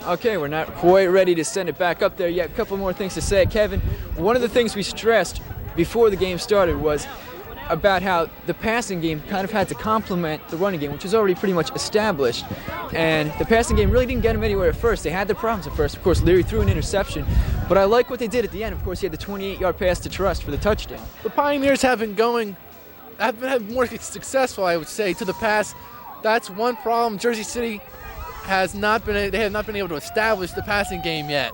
Okay, we're not quite ready to send it back up there yet. A couple more things to say. Kevin, one of the things we stressed before the game started was about how the passing game kind of had to complement the running game, which was already pretty much established. And the passing game really didn't get them anywhere at first. They had their problems at first. Of course, Leary threw an interception. But I like what they did at the end. Of course, he had the 28-yard pass to Trust for the touchdown. The Pioneers have been more successful, I would say, to the pass. That's one problem. Jersey City have not been able to establish the passing game yet.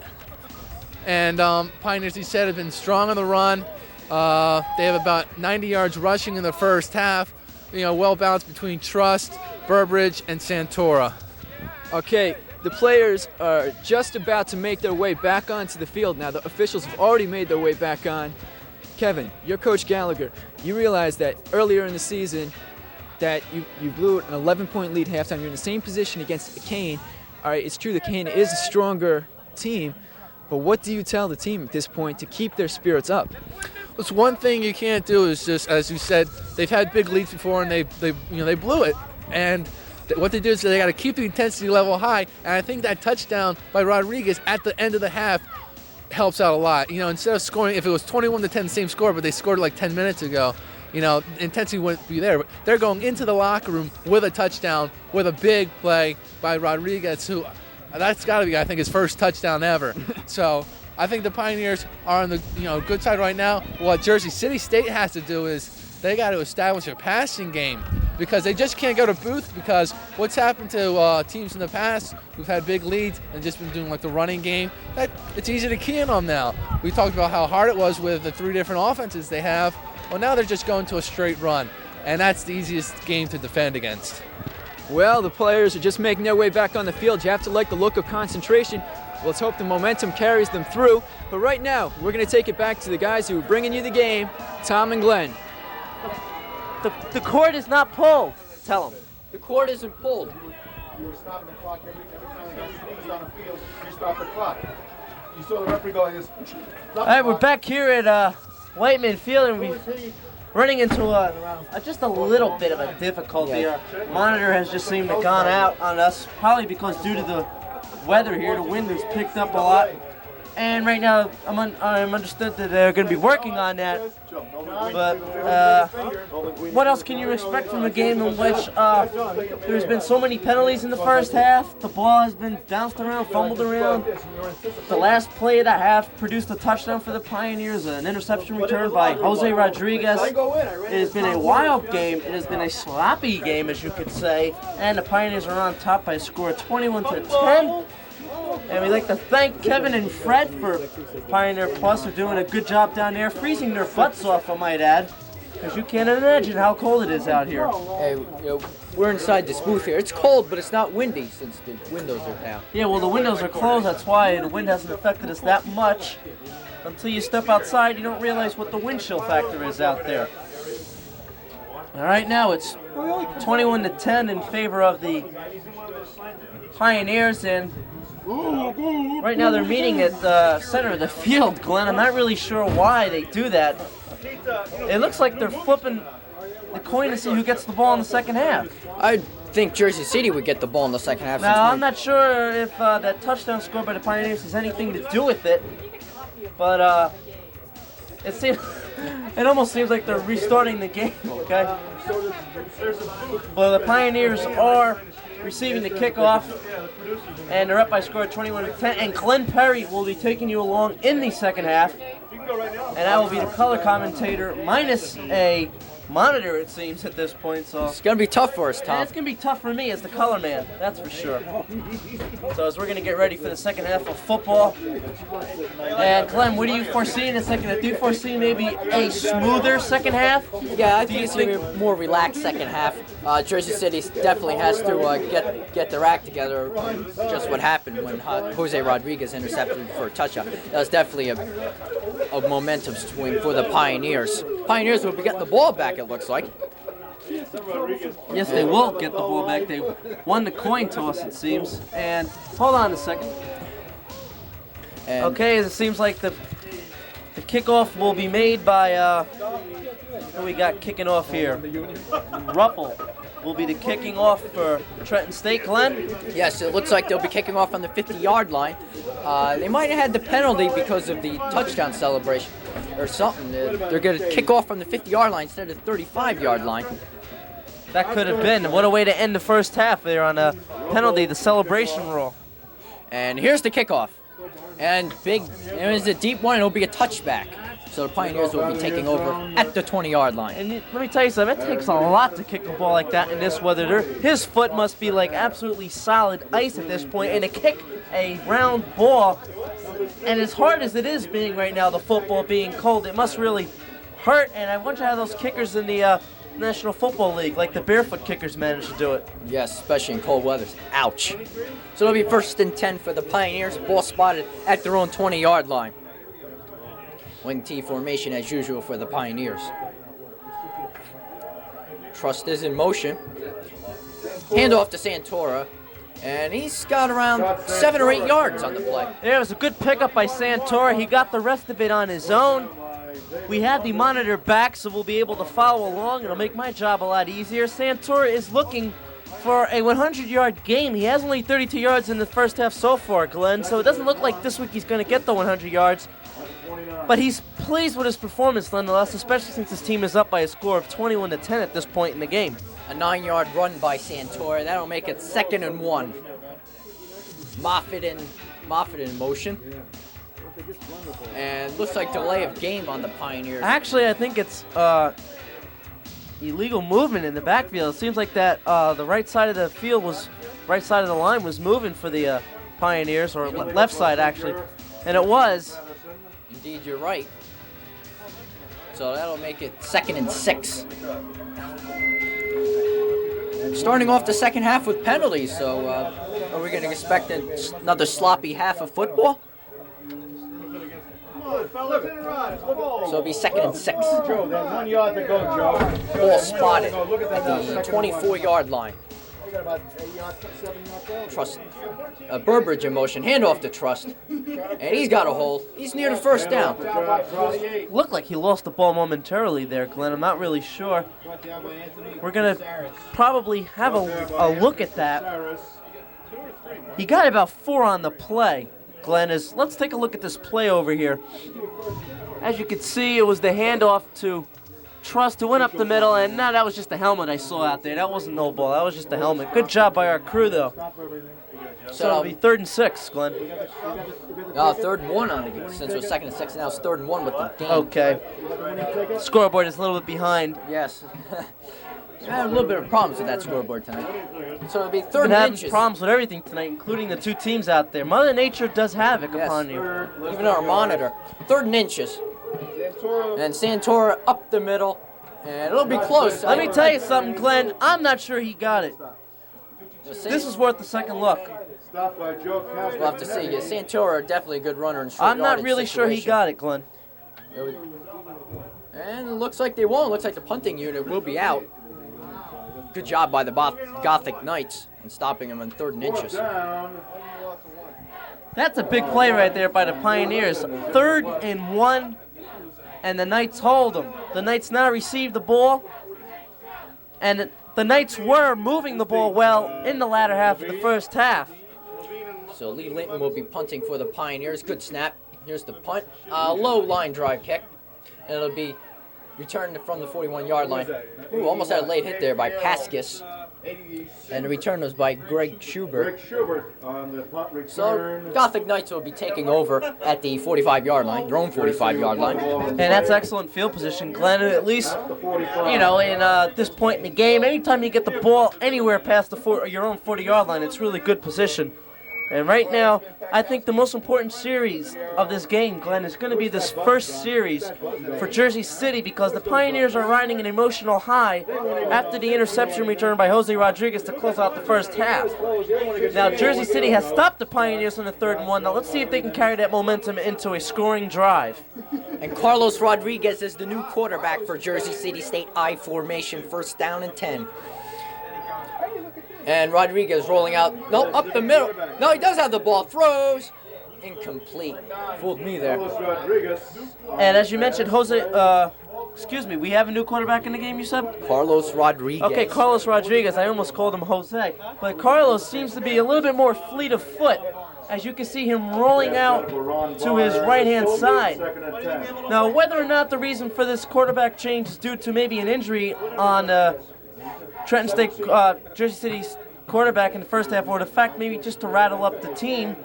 And Pioneers, he said, have been strong on the run. They have about 90 yards rushing in the first half. Well balanced between Trust, Burbridge, and Santora. Okay, the players are just about to make their way back onto the field now. The officials have already made their way back on. Kevin, you're Coach Gallagher. You realize that earlier in the season that you blew an 11-point lead halftime. You're in the same position against Kane. All right, it's true that Kane is a stronger team, but what do you tell the team at this point to keep their spirits up? It's one thing you can't do is just, as you said, they've had big leads before and they blew it. And what they do is they got to keep the intensity level high. And I think that touchdown by Rodriguez at the end of the half helps out a lot. Instead of scoring, if it was 21-10, same score, but they scored like 10 minutes ago, intensity wouldn't be there. But they're going into the locker room with a touchdown, with a big play by Rodriguez, who that's got to be, I think, his first touchdown ever. So I think the Pioneers are on the good side right now. What Jersey City State has to do is they got to establish a passing game because they just can't go to Booth because what's happened to teams in the past who've had big leads and just been doing like the running game, that it's easy to key in on now. We talked about how hard it was with the 3 different offenses they have. Well, now they're just going to a straight run, and that's the easiest game to defend against. Well, the players are just making their way back on the field. You have to like the look of concentration. Let's hope the momentum carries them through. But right now, we're going to take it back to the guys who are bringing you the game, Tom and Glenn. The cord is not pulled. Tell them. The cord isn't pulled. You're stopping the clock every time you sneeze on the field. You stop the clock. You saw the referee going this. All right, we're back here at Whiteman Field, and we're running into just a little bit of a difficulty. Our monitor has just seemed to have gone out on us, probably because due to the weather here, the wind has picked up a lot. And right now, I'm understood that they're going to be working on that. But what else can you expect from a game in which there's been so many penalties in the first half? The ball has been bounced around, fumbled around. The last play of the half produced a touchdown for the Pioneers, an interception return by Jose Rodriguez. It has been a wild game. It has been a sloppy game, as you could say. And the Pioneers are on top by a score of 21-10. And we'd like to thank Kevin and Fred for Pioneer Plus for doing a good job down there, freezing their butts off, I might add, because you can't imagine how cold it is out here. Hey, we're inside this booth here. It's cold, but it's not windy since the windows are down. Yeah, well, the windows are closed. That's why the wind hasn't affected us that much. Until you step outside, you don't realize what the wind chill factor is out there. All right, now it's 21-10 in favor of the Pioneers, and right now they're meeting at the center of the field, Glenn. I'm not really sure why they do that. It looks like they're flipping the coin to see who gets the ball in the second half. I think Jersey City would get the ball in the second half. Now, I'm not sure if that touchdown score by the Pioneers has anything to do with it, but it almost seems like they're restarting the game, okay? But the Pioneers are receiving the kickoff, and they're up by a score of 21-10, and Glen Perry will be taking you along in the second half, and that will be the color commentator minus a monitor, it seems, at this point. So it's going to be tough for us, Tom. Yeah, it's going to be tough for me as the color man, that's for sure. So as we're going to get ready for the second half of football, and Glenn, what do you foresee in the second half? Do you foresee maybe a smoother second half? Yeah, I think it's going to be a more relaxed second half. Jersey City definitely has to get their act together. Just what happened when Jose Rodriguez intercepted for a touchdown. That was definitely a momentum swing for the Pioneers. Pioneers will be getting the ball back, it looks like. Yes, they will get the ball back. They won the coin toss, it seems. And hold on a second. Okay, it seems like the kickoff will be made by who we got kicking off here? Ruppel. will be the kicking off for Trenton State. Glen? Yes, it looks like they'll be kicking off on the 50-yard line. They might have had the penalty because of the touchdown celebration or something. They're going to kick off from the 50-yard line instead of the 35-yard line. That could have been. What a way to end the first half there on a penalty, the celebration rule. And here's the kickoff. And it was a deep one, and it'll be a touchback. So the Pioneers will be taking over at the 20-yard line. And let me tell you something, it takes a lot to kick a ball like that in this weather. His foot must be like absolutely solid ice at this point, and to kick a round ball, and as hard as it is being right now, the football being cold, it must really hurt. And I wonder how those kickers in the National Football League, like the barefoot kickers, manage to do it. Yes, especially in cold weather. Ouch. So it'll be 1st and 10 for the Pioneers. Ball spotted at their own 20-yard line. Wing T formation as usual for the Pioneers. Trust is in motion. Handoff to Santora. And he's got around 7 or 8 yards on the play. There was a good pickup by Santora. He got the rest of it on his own. We have the monitor back, so we'll be able to follow along. It'll make my job a lot easier. Santora is looking for a 100-yard game. He has only 32 yards in the first half so far, Glenn, so it doesn't look like this week he's going to get the 100 yards. But he's pleased with his performance nonetheless, especially since his team is up by a score of 21-10 at this point in the game. A 9-yard run by Santora. That'll make it 2nd and 1. Moffitt in motion. And looks like delay of game on the Pioneers. Actually, I think it's illegal movement in the backfield. It seems like that the right side of the line was moving for the Pioneers, or left side actually, and it was. Indeed, you're right. So that'll make it 2nd and 6. Starting off the second half with penalties, so are we going to expect another sloppy half of football? So it'll be 2nd and 6. Joe, there's 1 yard to go, Joe. Ball spotted at the 24-yard line. Trust. Burbridge in motion. Handoff to Trust. And he's got a hole. He's near the first down. Looked like he lost the ball momentarily there, Glenn. I'm not really sure. We're going to probably have a look at that. He got about 4 on the play, Glenn. Let's take a look at this play over here. As you can see, it was the handoff to Trust, who went up the middle, and no, that was just a helmet I saw out there. That wasn't no ball. That was just a helmet. Good job by our crew, though. So it'll be 3rd and 6, Glenn. No, 3rd and 1 on the game. Since it was 2nd and 6, now it's 3rd and 1 with the game. Okay. Scoreboard is a little bit behind. Yes. I had a little bit of problems with that scoreboard tonight. So it'll be 3rd Been and having inches. problems with everything tonight, including the 2 teams out there. Mother Nature does havoc upon you. Even our monitor. 3rd and inches. And Santora up the middle. And it'll be close. Let me tell you something, Glenn. I'm not sure he got it. This is worth a second look. We'll have to see. Yeah, Santora, definitely a good runner in short I'm not yardage really sure he situation. got it, Glenn. And it looks like they won't. Looks like the punting unit will be out. Good job by the Gothic Knights in stopping him on 3rd and inches. That's a big play right there by the Pioneers. 3rd and 1, and the Knights hold them. The Knights now receive the ball, and the Knights were moving the ball well in the latter half of the first half. So Lee Linton will be punting for the Pioneers. Good snap. Here's the punt. Low line drive kick. And it'll be returned from the 41-yard line. Ooh, almost had a late hit there by Paskus. And the return was by Greg Schubert. So Gothic Knights will be taking over at the 45-yard line, their own 45-yard line. And that's excellent field position, Glenn. At least, in this point in the game, anytime you get the ball anywhere past your own 40-yard line, it's really good position. And right now, I think the most important series of this game, Glenn, is going to be this first series for Jersey City, because the Pioneers are riding an emotional high after the interception return by Jose Rodriguez to close out the first half. Now, Jersey City has stopped the Pioneers on the 3rd and 1. Now, let's see if they can carry that momentum into a scoring drive. And Carlos Rodriguez is the new quarterback for Jersey City State I formation, 1st down and 10. And Rodriguez rolling out. No, up the middle. No, he does have the ball. Throws. Incomplete. Fooled me there. And as you mentioned, excuse me, we have a new quarterback in the game, you said? Carlos Rodriguez. Okay, Carlos Rodriguez. I almost called him Jose. But Carlos seems to be a little bit more fleet of foot. As you can see him rolling out to his right-hand side. Now, whether or not the reason for this quarterback change is due to maybe an injury on Trenton State, Jersey City's quarterback in the first half, or the fact maybe just to rattle up the team,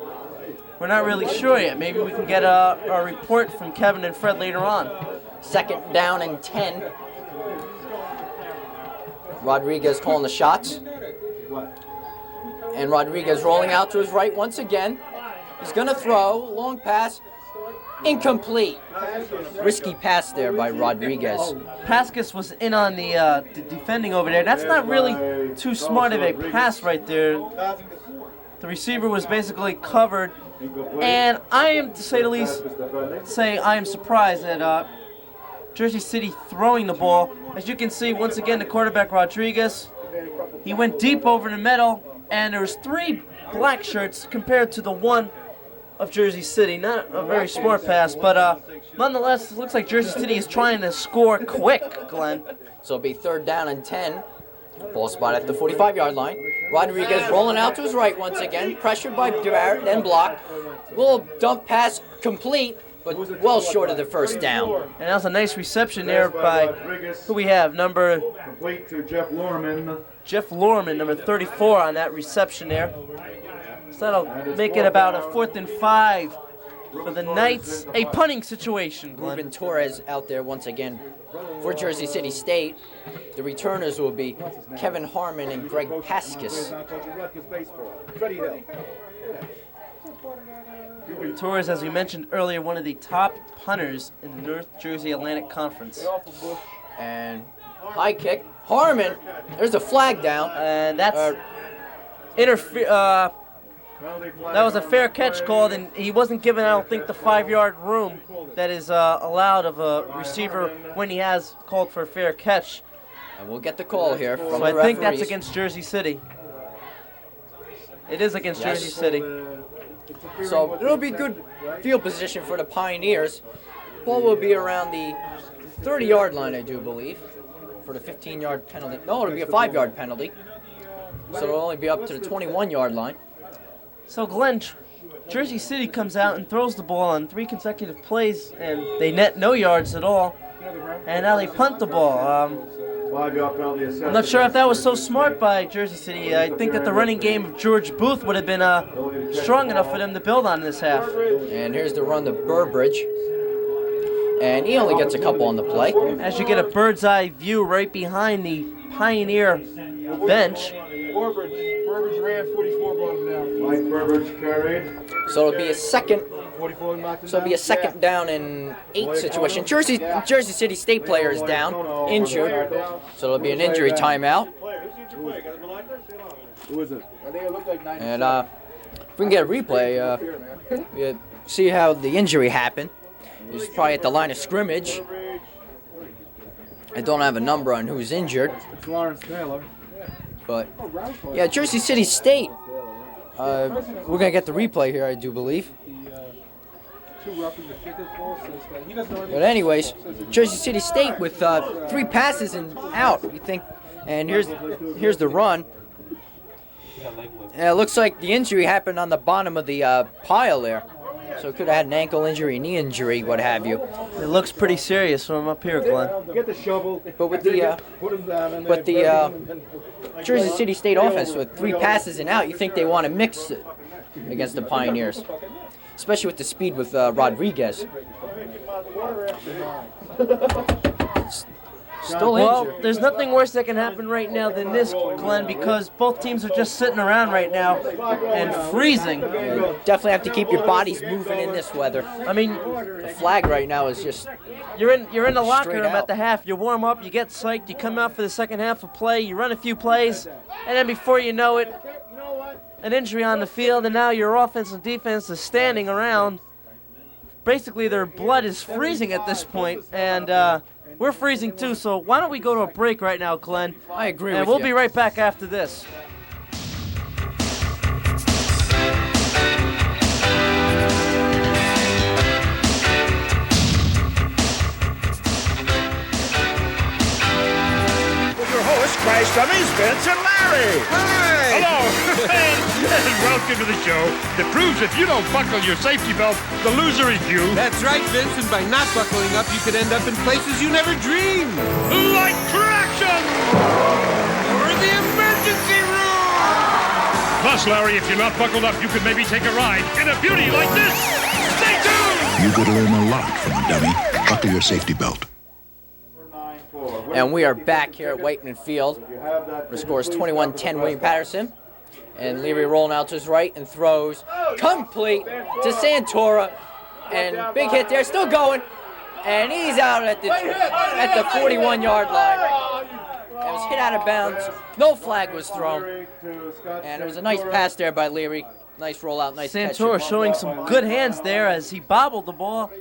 we're not really sure yet. Maybe we can get a report from Kevin and Fred later on. 2nd down and 10. Rodriguez calling the shots. And Rodriguez rolling out to his right once again. He's going to throw. Long pass. Incomplete. Risky pass there by Rodriguez. Pascas was in on the defending over there. That's not really too smart of a pass right there. The receiver was basically covered. And I am, to say the least, I am surprised at Jersey City throwing the ball. As you can see, once again, the quarterback, Rodriguez, he went deep over the middle. And there's 3 black shirts compared to the 1 of Jersey City. Not a very smart pass, but nonetheless, it looks like Jersey City is trying to score quick, Glenn. So it'll be 3rd down and 10. Ball spot at the 45-yard line. Rodriguez rolling out to his right once again. Pressured by Demarest, then blocked. Little dump pass complete, but well short of the 1st down. And that was a nice reception there by, who we have, number... Complete to Jeff Lorman. Jeff Lorman, number 34 on that reception there. So that'll make it about a 4th and 5 for the Knights. A punting situation, Glenn. Ruben Torres out there once again for Jersey City State. The returners will be Kevin Harmon and Greg Pascas. Torres, as we mentioned earlier, one of the top punters in the North Jersey Atlantic Conference. And high kick. Harmon, there's a flag down. And that's that was a fair catch called, and he wasn't given, I don't think, the 5-yard room that is allowed of a receiver when he has called for a fair catch. And we'll get the call here from so the I think referees. that's against Jersey City. It is against Jersey City. So it'll be good field position for the Pioneers. Ball will be around the 30-yard line, I do believe, for the 15-yard penalty. No, it'll be a 5-yard penalty. So it'll only be up to the 21-yard line. So Glenn, Jersey City comes out and throws the ball on 3 consecutive plays, and they net no yards at all. And now they punt the ball. I'm not sure if that was so smart by Jersey City. I think that the running game of George Booth would have been strong enough for them to build on this half. And here's the run to Burbridge. And he only gets a couple on the play. As you get a bird's eye view right behind the Pioneer bench. Burbridge ran 44 bottom down. Mike Burbridge carried. So it'll be a second down and 8 situation. Jersey City State player is down, injured. So it'll be an injury timeout. Who is it? I think it looked like 9. And if we can get a replay, see how the injury happened. He was probably at the line of scrimmage. I don't have a number on who's injured. It's Lawrence Taylor. But, yeah, Jersey City State. We're going to get the replay here, I do believe. But anyways, Jersey City State with 3 passes and out, you think. And here's the run. And it looks like the injury happened on the bottom of the pile there. So it could have had an ankle injury, knee injury, what have you. It looks pretty serious from up here, Glenn. Get the shovel. But with the Jersey City State offense with 3 passes and out, you think they want to mix it against the Pioneers, especially with the speed with Rodriguez. Still injured. Well, there's nothing worse that can happen right now than this, Glenn, because both teams are just sitting around right now and freezing. You definitely have to keep your bodies moving in this weather. I mean, the flag right now is just you're in the locker straight room out. at the half. You warm up, you get psyched, you come out for the second half of play, you run a few plays, and then before you know it, an injury on the field, and now your offense and defense is standing around. Basically, their blood is freezing at this point, and we're freezing too, so why don't we go to a break right now, Glenn? I agree and with we'll you. be right back after this. Here's Vince and Larry. Hi. Hello. And welcome to the show that proves if you don't buckle your safety belt, the loser is you. That's right, Vince, and by not buckling up, you could end up in places you never dreamed. Like traction! Or the emergency room! Plus, Larry, if you're not buckled up, you could maybe take a ride in a beauty like this. Stay tuned! You could learn a lot from a dummy. Buckle your safety belt. And we are back here at Whiteman Field. The score is 21-10 William Paterson. And Leary rolling out to his right and throws complete to Santora. And big hit there, still going. And he's out at the 41-yard line. It was hit out of bounds. No flag was thrown. And it was a nice pass there by Leary. Nice rollout, nice catch. Santora showing some good hands there as he bobbled the ball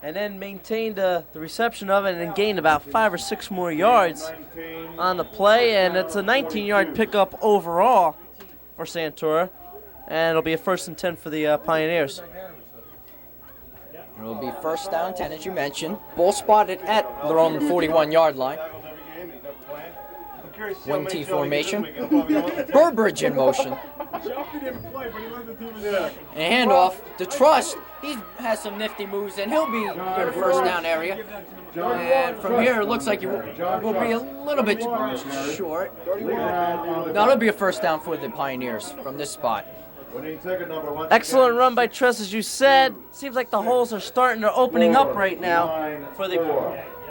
and then maintained the reception of it and gained about 5 or 6 more yards on the play. And it's a 19-yard pickup overall for Santora. And it'll be a 1st and 10 for the Pioneers. It will be 1st down, 10 as you mentioned. Ball spotted at their own 41-yard line. Wing T formation. Burbridge in motion. And handoff to Trust. He has some nifty moves, and he'll be in the 1st down area. And from here, it looks like he will be a little bit short. No, it'll be a 1st down for the Pioneers from this spot. Excellent run by Trust, as you said. Seems like the holes are starting to opening up right now for the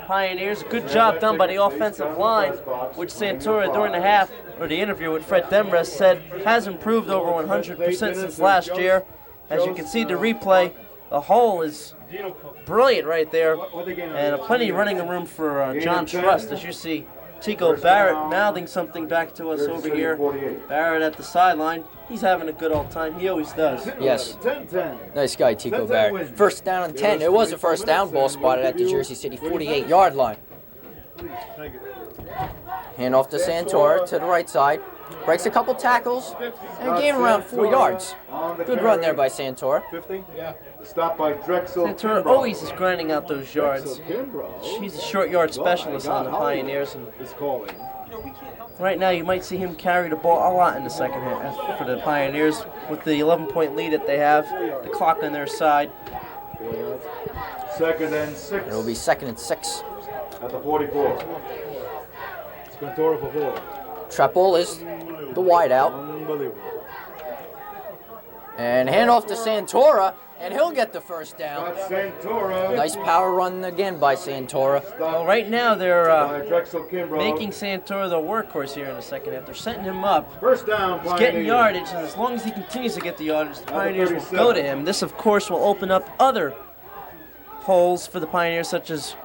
Pioneers. Good job done by the offensive line, which Santora during the half, or the interview with Fred Demarest, said has improved over 100% since last year. As you can see the replay, the hole is brilliant right there, and plenty of running room for John Trust. As you see Tico Barrett mouthing something back to us over here. Barrett at the sideline. He's having a good old time. He always does. Yes. Nice guy, Tico Barrett. 1st down and 10. It was a 1st down. Ball spotted at the Jersey City 48-yard line. Hand off to Santora to the right side. Breaks a couple tackles and gained around 4 yards. Good run there by Santora. Stop by Drexel. Santora always is grinding out those yards. She's a short yard specialist on the Pioneers. And right now, you might see him carry the ball a lot in the second half for the Pioneers with the 11-point lead that they have, the clock on their side. 2nd and 6. It will be 2nd and 6. At the 44. Santora for 4. Treppel is the wideout. Unbelievable. And handoff to Santora, and he'll get the 1st down. Santora. Nice power run again by Santora. Well, right now they're making Santora the workhorse here in the second half. They're setting him up. 1st down. He's getting yardage, and as long as he continues to get the yardage, the Pioneers will go to him. This, of course, will open up other holes for the Pioneers, such as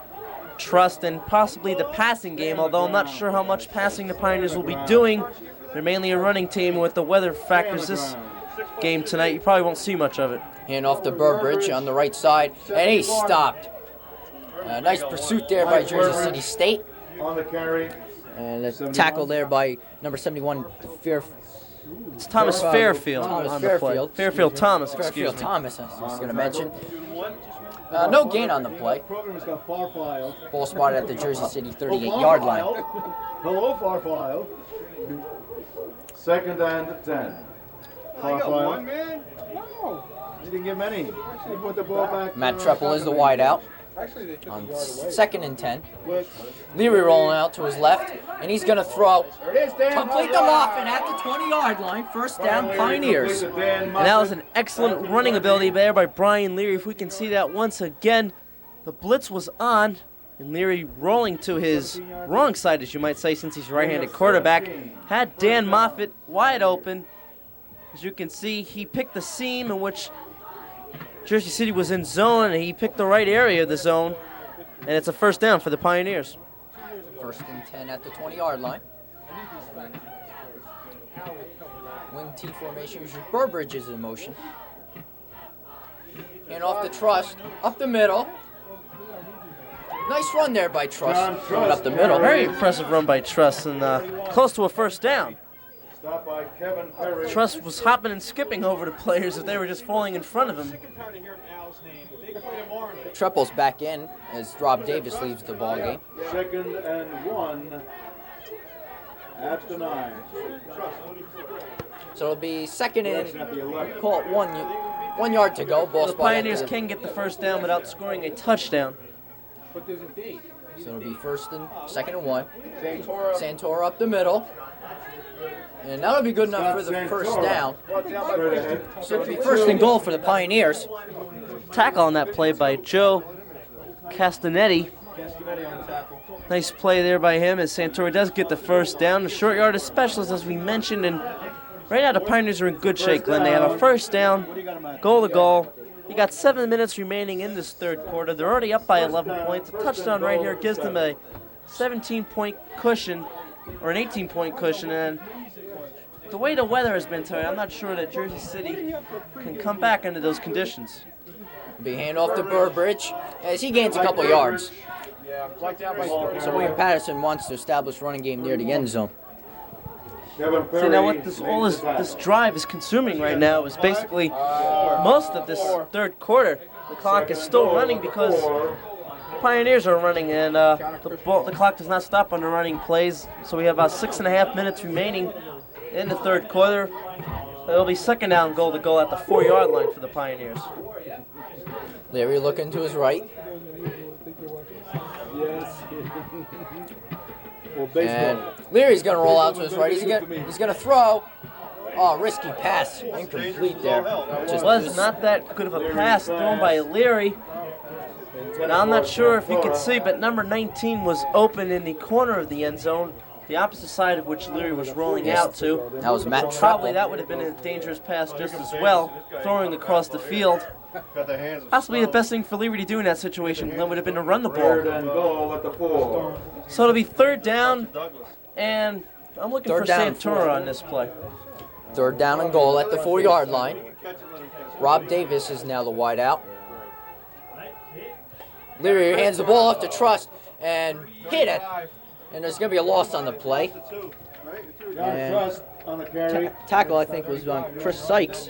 Trust and possibly the passing game, although I'm not sure how much passing the Pioneers will be doing. They're mainly a running team. With the weather factors this game tonight, you probably won't see much of it. Hand off to Burbridge on the right side, and he stopped. Nice pursuit there by Jersey City State. On the carry. And a tackle there by number 71, It's Thomas Fairfield on the play. Fairfield Thomas, excuse me. Fairfield Thomas, I was going to mention. No gain on the play. Ball spotted at the Jersey City 38-yard line. Hello, Farfile. 2nd and 10. Farfile. Man. No. He didn't get many. He put the ball back. Matt Treppel is the wideout on 2nd and 10. Leary rolling out to his left, and he's going to throw. Complete the muffin at the 20-yard line. 1st down, Pioneers. And that was an excellent running ability there by Brian Leary. If we can see that once again, the blitz was on, and Leary rolling to his wrong side, as you might say, since he's right-handed quarterback, had Dan Moffitt wide open. As you can see, he picked the seam in which Jersey City was in zone, and he picked the right area of the zone, and it's a 1st down for the Pioneers. 1st and 10 at the 20-yard line. Wing T formation. Burbridge is in motion. And off the Trust, up the middle. Nice run there by Trust. Throwing up the middle. Very impressive run by Trust, and close to a 1st down. By Kevin Perry. Trust was hopping and skipping over the players if they were just falling in front of him. Treppel's back in as Rob Davis leaves the ball game. 2nd and 1. At the 9. So it'll be second and call it 1 yard to go. Ball The spot at Pioneers can get the first down without scoring a touchdown. So it'll be second and 1. Santora up the middle. And that'll be good enough for the first down. So it'll be first and goal for the Pioneers. Tackle on that play by Joe Castanetti. Nice play there by him as Santora does get the first down. The short yardage specialist, as we mentioned, and right now the Pioneers are in good shape, Glenn. They have a first down, goal to goal. You got 7 minutes remaining in this third quarter. They're already up by 11 points. A touchdown right here gives them a 17-point cushion, or an 18-point cushion, and the way the weather has been today, I'm not sure that Jersey City can come back into those conditions. Be handoff to Burbridge as he gains a couple yards. So William Paterson wants to establish running game near the end zone. See, now what this drive is consuming right now is basically most of this third quarter. The clock is still running because Pioneers are running, and the clock does not stop on the running plays. So we have about 6.5 minutes remaining in the third quarter. It'll be second down, goal to goal at the 4-yard line for the Pioneers. Larry looking to his right. And Leary's going to roll out to his right. He's going to throw. Oh, risky pass. Incomplete there. It was not that good of a pass thrown by Leary. Now, I'm not sure if you can see, but number 19 was open in the corner of the end zone, the opposite side of which Leary was rolling out to. That was Matt Probably Trapple. that would have been a dangerous pass just as well, throwing across the field. Possibly the best thing for Leary to do in that situation Glenn, would have been to run the ball. So it'll be third down, and I'm looking for Santora on this play. Third down and goal at the 4-yard line. Rob Davis is now the wideout. Leary hands the ball off to Trust and hit it. And there's going to be a loss on the play. And tackle, I think, was on Chris Sykes.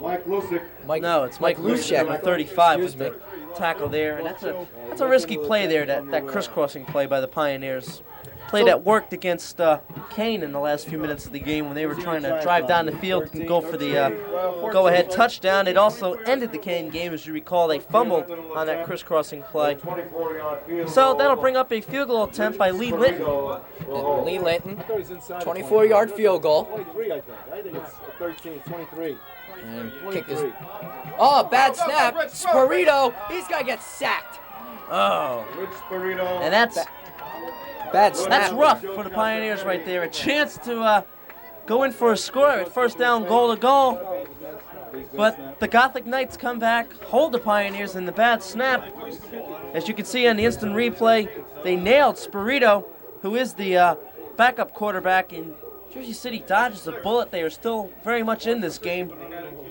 No, it's Mike Luschek. Number 35 was the tackle there, and that's a risky play there. That crisscrossing play by the Pioneers. Play that worked against Kane in the last few minutes of the game when they were trying to drive down the field and go for the go-ahead touchdown. It also ended the Kane game, as you recall. They fumbled on that crisscrossing play. So that'll bring up a field goal attempt by Lee Linton. Lee Linton, 24-yard field goal. 23, I think it's 13, 23. And kick is. Oh, bad snap. Spirito, he's got to get sacked. Oh. And that's bad snap. That's rough for the Pioneers right there. A chance to go in for a score at first down, goal to goal. But the Gothic Knights come back, hold the Pioneers in the bad snap. As you can see on the instant replay, they nailed Spirito, who is the backup quarterback, and Jersey City dodges a bullet. They are still very much in this game,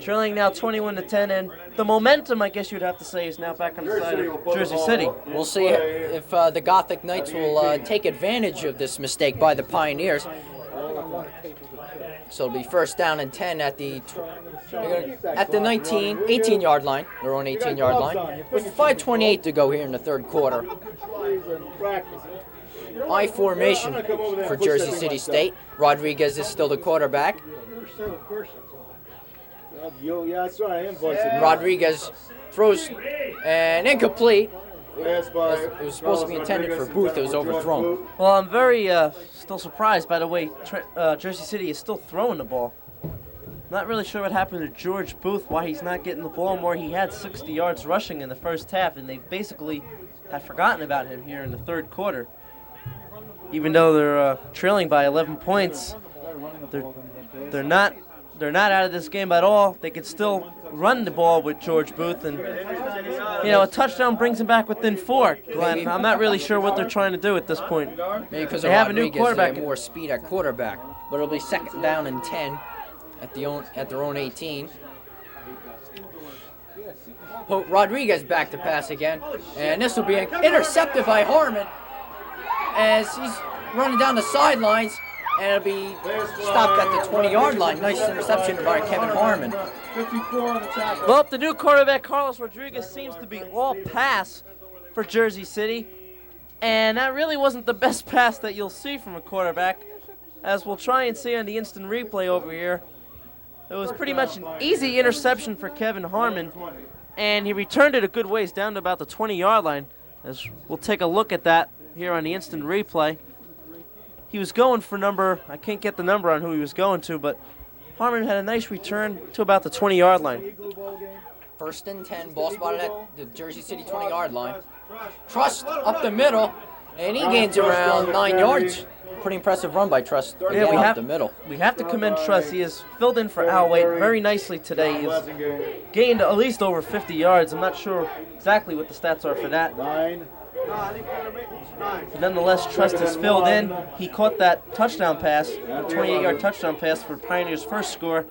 trailing now 21-10, and the momentum, I guess you'd have to say, is now back on the side of Jersey City. We'll see if the Gothic Knights will take advantage of this mistake by the Pioneers. So it'll be first down and 10 at the 18-yard line, their own 18-yard line, with 5:28 to go here in the third quarter. I formation for Jersey City State. Rodriguez is still the quarterback. Rodriguez throws an incomplete. It was supposed to be intended for Booth. It was overthrown. Well, I'm very still surprised by the way Jersey City is still throwing the ball. Not really sure what happened to George Booth, why he's not getting the ball more. He had 60 yards rushing in the first half, and they basically have forgotten about him here in the third quarter. Even though they're trailing by 11 points, they're not out of this game at all. They can still run the ball with George Booth, and a touchdown brings them back within 4. Glenn, I'm not really sure what they're trying to do at this point. Maybe because they have a new quarterback. They have more speed at quarterback, but it'll be second down and 10 at their own 18. Rodriguez back to pass again, and this will be intercepted by Harmon as he's running down the sidelines, and it'll be stopped at the 20-yard line. Nice interception by Kevin Harmon. Well, the new quarterback, Carlos Rodriguez, seems to be all pass for Jersey City, and that really wasn't the best pass that you'll see from a quarterback. as we'll try and see on the instant replay over here. It was pretty much an easy interception for Kevin Harmon, and he returned it a good ways down to about the 20-yard line. As we'll take a look at that here on the instant replay. He was going for I can't get the number on who he was going to, but Harmon had a nice return to about the 20-yard line. 1st and 10, ball spotted at the Jersey City 20-yard line. Trust up the middle, and he gains around 9 yards. Pretty impressive run by Trust again up the middle. We have to commend Trust. He has filled in for Al Waite very nicely today. He's gained at least over 50 yards. I'm not sure exactly what the stats are for that. Nonetheless, Trust is filled in. He caught that touchdown pass, a 28-yard touchdown pass for Pioneers' first score.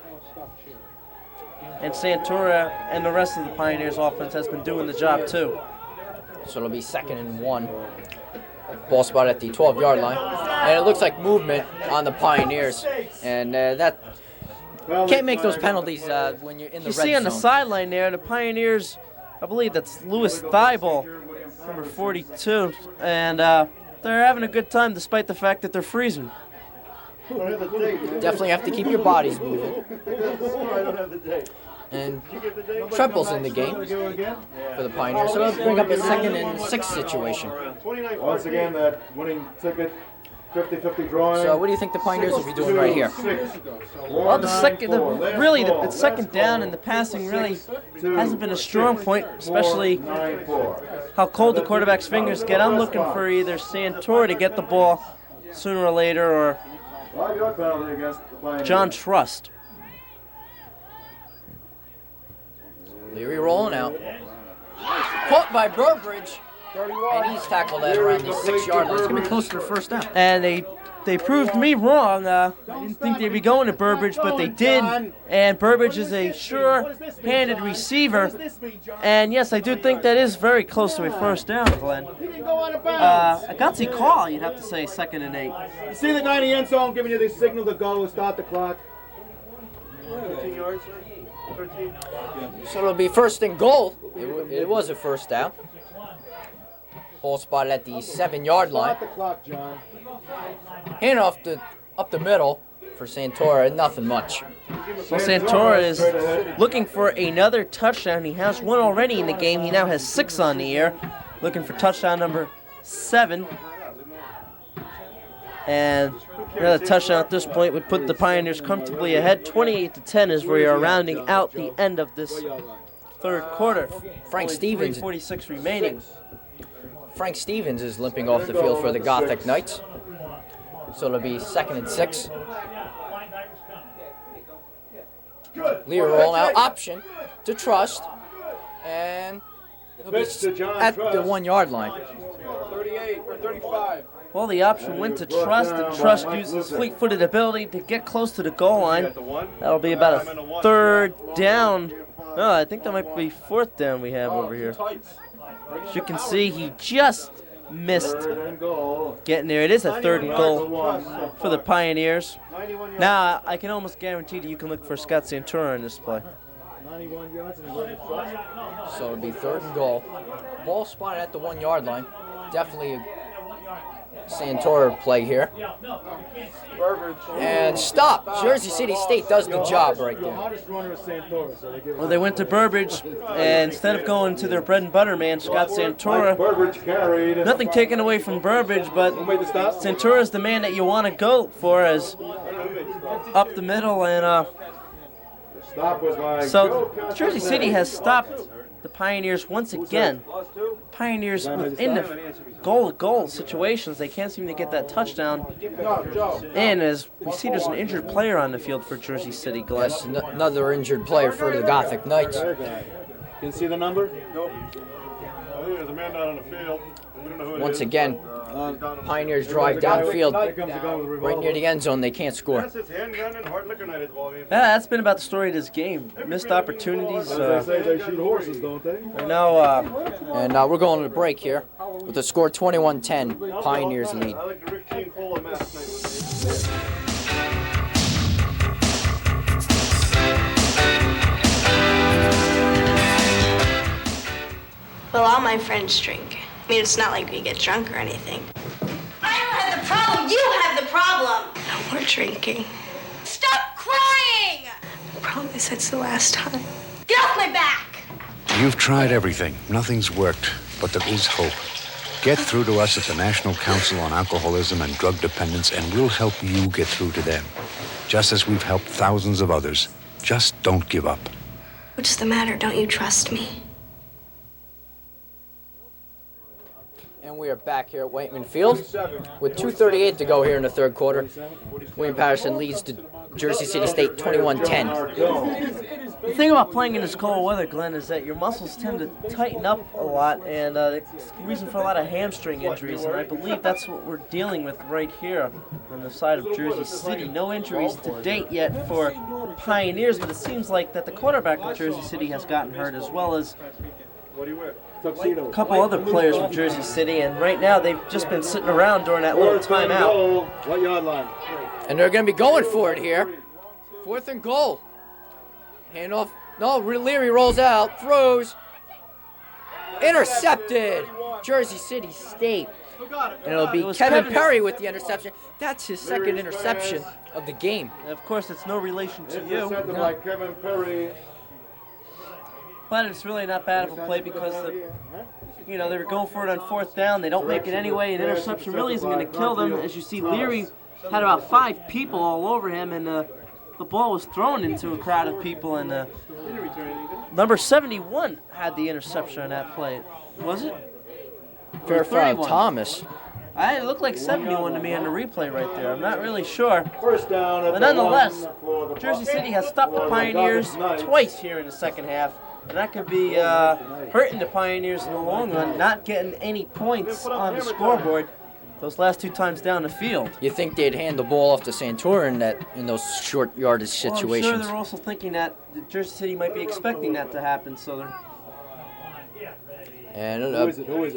And Santora and the rest of the Pioneers offense has been doing the job too. So it'll be 2nd and 1. Ball spot at the 12-yard line. And it looks like movement on the Pioneers. And that can't make those penalties when you're in the red zone. You see on the sideline there, the Pioneers, I believe that's Louis Thibault, number 42. And they're having a good time despite the fact that they're freezing. Definitely have to keep your bodies moving. And Treble's in the game for the Pioneers, so it'll bring up a 2nd and 6 situation. Once again, that winning ticket, 50-50 drawing. So what do you think the Pioneers will be doing right here? Well, the second down and the passing really hasn't been a strong point, especially how cold the quarterback's fingers get. I'm looking for either Santora to get the ball sooner or later, or John Trust. Leary rolling out. Caught by Burbridge. And he's tackled at around the 6-yard line. It's going to be close to the 1st down. And they proved me wrong. I didn't think they'd be going to Burbridge, but they did. And Burbridge is a sure-handed receiver. And yes, I do think that is very close to a 1st down, Glenn. A gutsy call, you'd have to say, 2nd and 8. You see the guy in the end zone giving you the signal to go, start the clock. 13 yards. So it'll be 1st and goal. It was a 1st down. Ball spotted at the 7-yard line. Hand off up the middle for Santora, nothing much. Well, Santora is looking for another touchdown. He has one already in the game. He now has 6 on the year. Looking for touchdown number 7. And another touchdown at this point would put the Pioneers comfortably ahead. 28-10 is where we are rounding out the end of this 3rd quarter. Frank Stevens. 3:46 remaining. Frank Stevens is limping off the field for the Gothic Knights. So it'll be 2nd and 6. Lear roll out, option to Trust. And he'll be at the 1-yard line. 38 or 35. Well, the option went to Trust, and Trust uses his fleet-footed ability to get close to the goal line. That'll be about a 3rd down. No, I think that might be 4th down we have over here. As you can see, he just missed getting there. It is a 3rd and goal for the Pioneers. Now, I can almost guarantee that you can look for Scott Santora in this play. So it'll be 3rd and goal. Ball spotted at the 1-yard line. Definitely a Santora play here. And stop. Jersey City State does the job right there. Well, they went to Burbridge, and instead of going to their bread and butter man, Scott Santora, nothing taken away from Burbridge, but Santora is the man that you want to go for as up the middle. And so Jersey City has stopped the Pioneers once again. Pioneers within the goal-to-goal situations, they can't seem to get that touchdown. And as we see, there's an injured player on the field for Jersey City, Glen. Yes, another injured player for the Gothic Knights. Can you see the number? Nope. I think there's a man down on the field. Once again, Pioneers drive downfield right near the end zone. They can't score. That's been about the story of this game. Missed opportunities. They shoot horses, don't they? And we're going to the break here with the score 21-10. Pioneers lead. Well, all my friends drink. I mean, it's not like we get drunk or anything. I don't have the problem. You have the problem. What more drinking. Stop crying! I promise it's the last time. Get off my back! You've tried everything. Nothing's worked, but there is hope. Get through to us at the National Council on Alcoholism and Drug Dependence, and we'll help you get through to them. Just as we've helped thousands of others. Just don't give up. What's the matter? Don't you trust me? And we are back here at Whiteman Field with 2:38 to go here in the third quarter. William Paterson leads to Jersey City State 21-10. The thing about playing in this cold weather, Glenn, is that your muscles tend to tighten up a lot, and it's the reason for a lot of hamstring injuries, and I believe that's what we're dealing with right here on the side of Jersey City. No injuries to date yet for the Pioneers, but it seems like that the quarterback of Jersey City has gotten hurt, as well as a couple other players from Jersey City, and right now they've just been sitting around during that little timeout. What yard line? And they're going to be going for it here. 4th and goal. Handoff. No, Leary rolls out, throws. Intercepted. Jersey City State. And it'll be Kevin Perry with the interception. That's his second interception of the game. And of course, it's no relation to you. Intercepted by Kevin Perry. But it's really not bad of a play because they were going for it on 4th down. They don't make it anyway. An interception really isn't going to kill them. As you see, Leary had about 5 people all over him, and the ball was thrown into a crowd of people. And number 71 had the interception on that play. Was it? Fairfield Thomas. It looked like 71 to me on the replay right there. I'm not really sure. First down. But nonetheless, Jersey City has stopped the Pioneers twice here in the second half. And that could be hurting the Pioneers in the long run, not getting any points on the scoreboard those last 2 times down the field. You think they'd hand the ball off to Santorin in those short yardage situations? Well, I'm sure they're also thinking that Jersey City might be expecting that to happen. So they're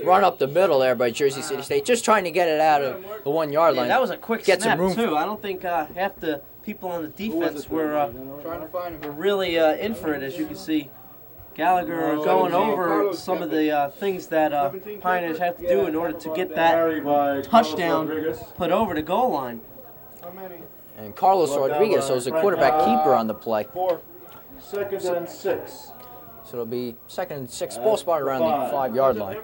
run up the middle there by Jersey City State, just trying to get it out of the 1 yard line. That was a quick Get snap some room too. I don't think half the people on the defense were really in for it, as you can see. Gallagher going over some of the things that Pioneers have to do in order to get that touchdown put over the goal line. And Carlos Rodriguez was a quarterback keeper on the play. 2nd and 6. So it'll be 2nd and 6, ball spot around the 5 yard line.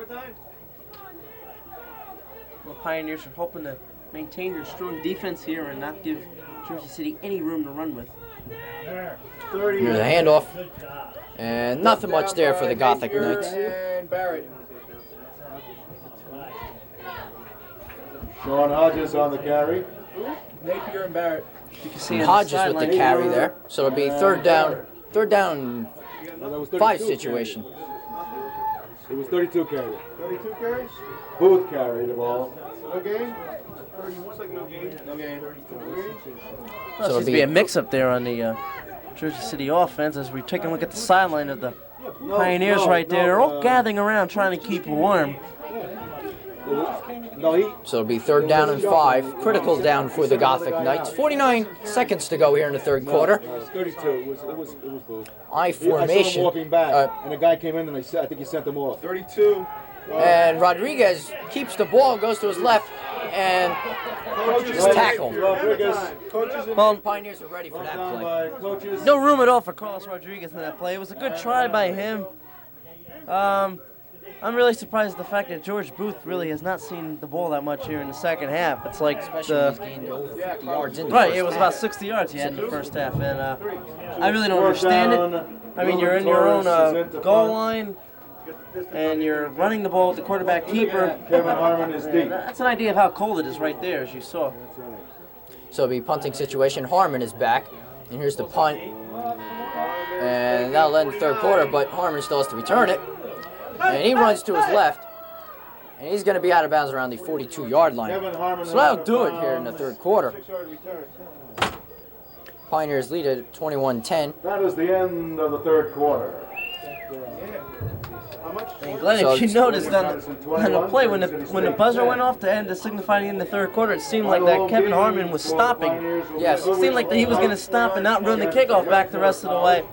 The Pioneers are hoping to maintain their strong defense here and not give Jersey City any room to run with. Here's the handoff. And nothing much there for the Gothic Knights. Sean Hodges on the carry. Napier and Barrett. You can see and Hodges with the carry there. So it'll be third down 5 situation. It was 32 carries. 32 carries? Booth carried the ball. No game? No game. Well, seems to be a mix-up there on the Jersey City offense as we take a look at the sideline of the Pioneers right there. They're all gathering around trying to keep warm. So it'll be 3rd down and 5. Critical down for the Gothic Knights. 49 seconds to go here in the 3rd quarter. It was 32. It was Booth. I formation. I saw him walking back, and a guy came in and I think he sent them off. 32. And Rodriguez keeps the ball, goes to his left, and just tackled. Well, Pioneers are ready for that play. No room at all for Carlos Rodriguez in that play. It was a good try by him. I'm really surprised at the fact that George Booth really has not seen the ball that much here in the second half. It's like especially he's gained over 50 yards in the right, first it was half. About 60 yards he had in the first half, and I really don't understand it. I mean, you're in your own goal line, and you're running the ball with the quarterback keeper. Kevin Harmon is deep. That's an idea of how cold it is right there, as you saw. So it'll be punting situation. Harmon is back, and here's the punt. And that'll end the 3rd quarter, but Harmon still has to return it. And he runs to his left, and he's going to be out of bounds around the 42-yard line. So that'll do it here in the 3rd quarter. Pioneers lead at 21-10. That is the end of the 3rd quarter. And Glenn, if you noticed on the play, when the buzzer went off to end the signifying in the 3rd quarter, it seemed like that Kevin Harmon was stopping. Yes. It seemed like that he was going to stop and not run the kickoff back the rest of the way.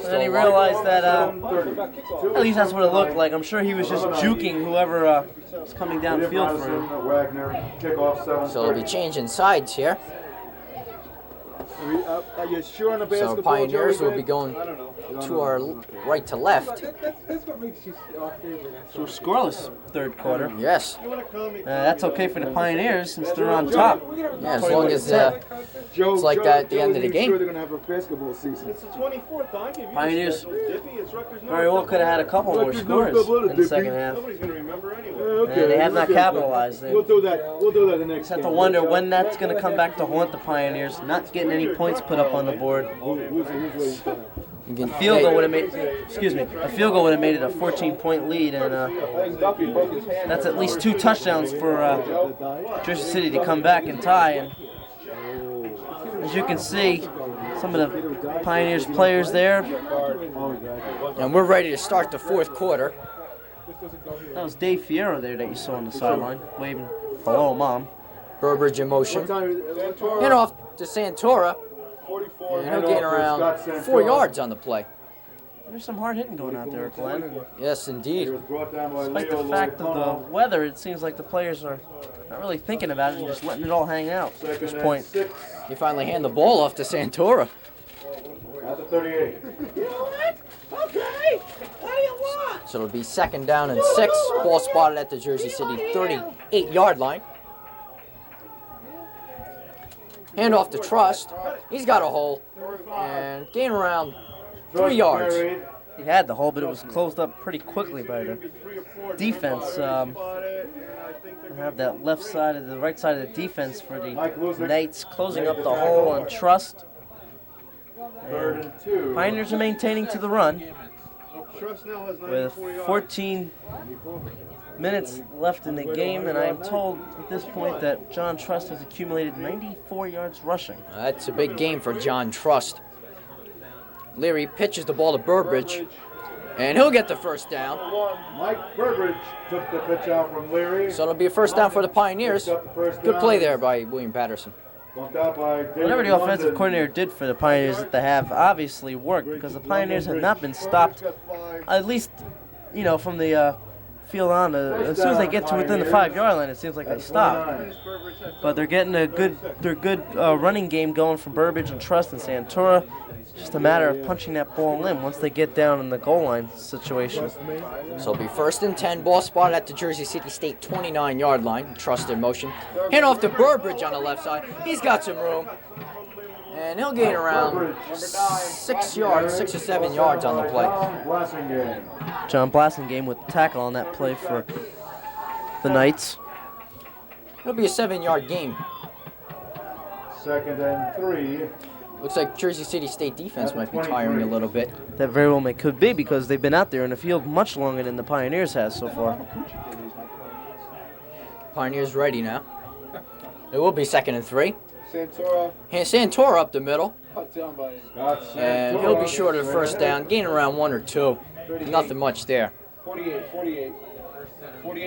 And then he realized that, at least that's what it looked like. I'm sure he was just juking whoever was coming downfield for him. So it'll be changing sides here. Are you sure on the basketball? So Pioneers Jerry? will be going I don't know. to our right to left. That's what makes you our favorite. So scoreless third quarter. Yes. That's okay for the Pioneers since they're on top. Yeah, as long as it's like that at the end of the game. Sure they're gonna have a basketball season. It's the 24th. I'll give you Pioneers Rutgers very well could have had a couple more scores in the second half. Nobody's going to remember anyway. And they have not capitalized. We'll do that. We'll do that the next Just have to game. wonder when that's going to come back to haunt the Pioneers. Not getting any points put up on the board. A field goal would have made. Excuse me. A field goal would have made it a 14-point lead, and that's at least 2 touchdowns for Jersey City to come back and tie. And as you can see, some of the Pioneers players there. And we're ready to start the fourth quarter. That was Dave Fierro there that you saw on the sideline, waving hello, Mom. Burbridge in motion. Hand off to Santora. And he'll gain around 4 yards on the play. There's some hard hitting going out there, Glen. Yes, indeed. Despite the fact of the weather, it seems like the players are not really thinking about it and just letting it all hang out at this point. They finally hand the ball off to Santora. At the 38. Okay. What do you want? So it'll be 2nd down and 6. Ball spotted at the Jersey City 38-yard line. Hand off to Trust. He's got a hole. And gain around 3 yards. He had the hole, but it was closed up pretty quickly by the defense. Have that left side of the right side of the defense for the Knights closing up the hole on Trust. And Pioneers are maintaining to the run with 14 minutes left in the game, and I am told at this point that John Trust has accumulated 94 yards rushing. That's a big game for John Trust. Leary pitches the ball to Burbridge, and he'll get the first down. Mike Burbridge took the pitch out from Leary. So it'll be a first down for the Pioneers. Good play there by William Paterson. Whatever the offensive coordinator did for the Pioneers at the half obviously worked, because the Pioneers have not been stopped, at least, you know, from the field on. As soon as they get to within the 5-yard line, it seems like they stop. But they're getting a good running game going from Burbridge and Trust and Santora. Just a matter of punching that ball in once they get down in the goal line situation. So it'll be 1st and 10. Ball spotted at the Jersey City State 29-yard line. Trust in motion. Hand off to Burbridge on the left side. He's got some room. And he'll gain around 6 yards, 6 or 7 yards on the play. John Blassingame with the tackle on that play for the Knights. It'll be a 7-yard game. 2nd and 3. Looks like Jersey City State defense might be tiring a little bit. That very well could be, because they've been out there in the field much longer than the Pioneers has so far. Pioneers ready now. It will be 2nd and 3. Santora. Santora up the middle. Cut down by And he'll be short of the first down, gain around 1 or 2. Nothing much there. 48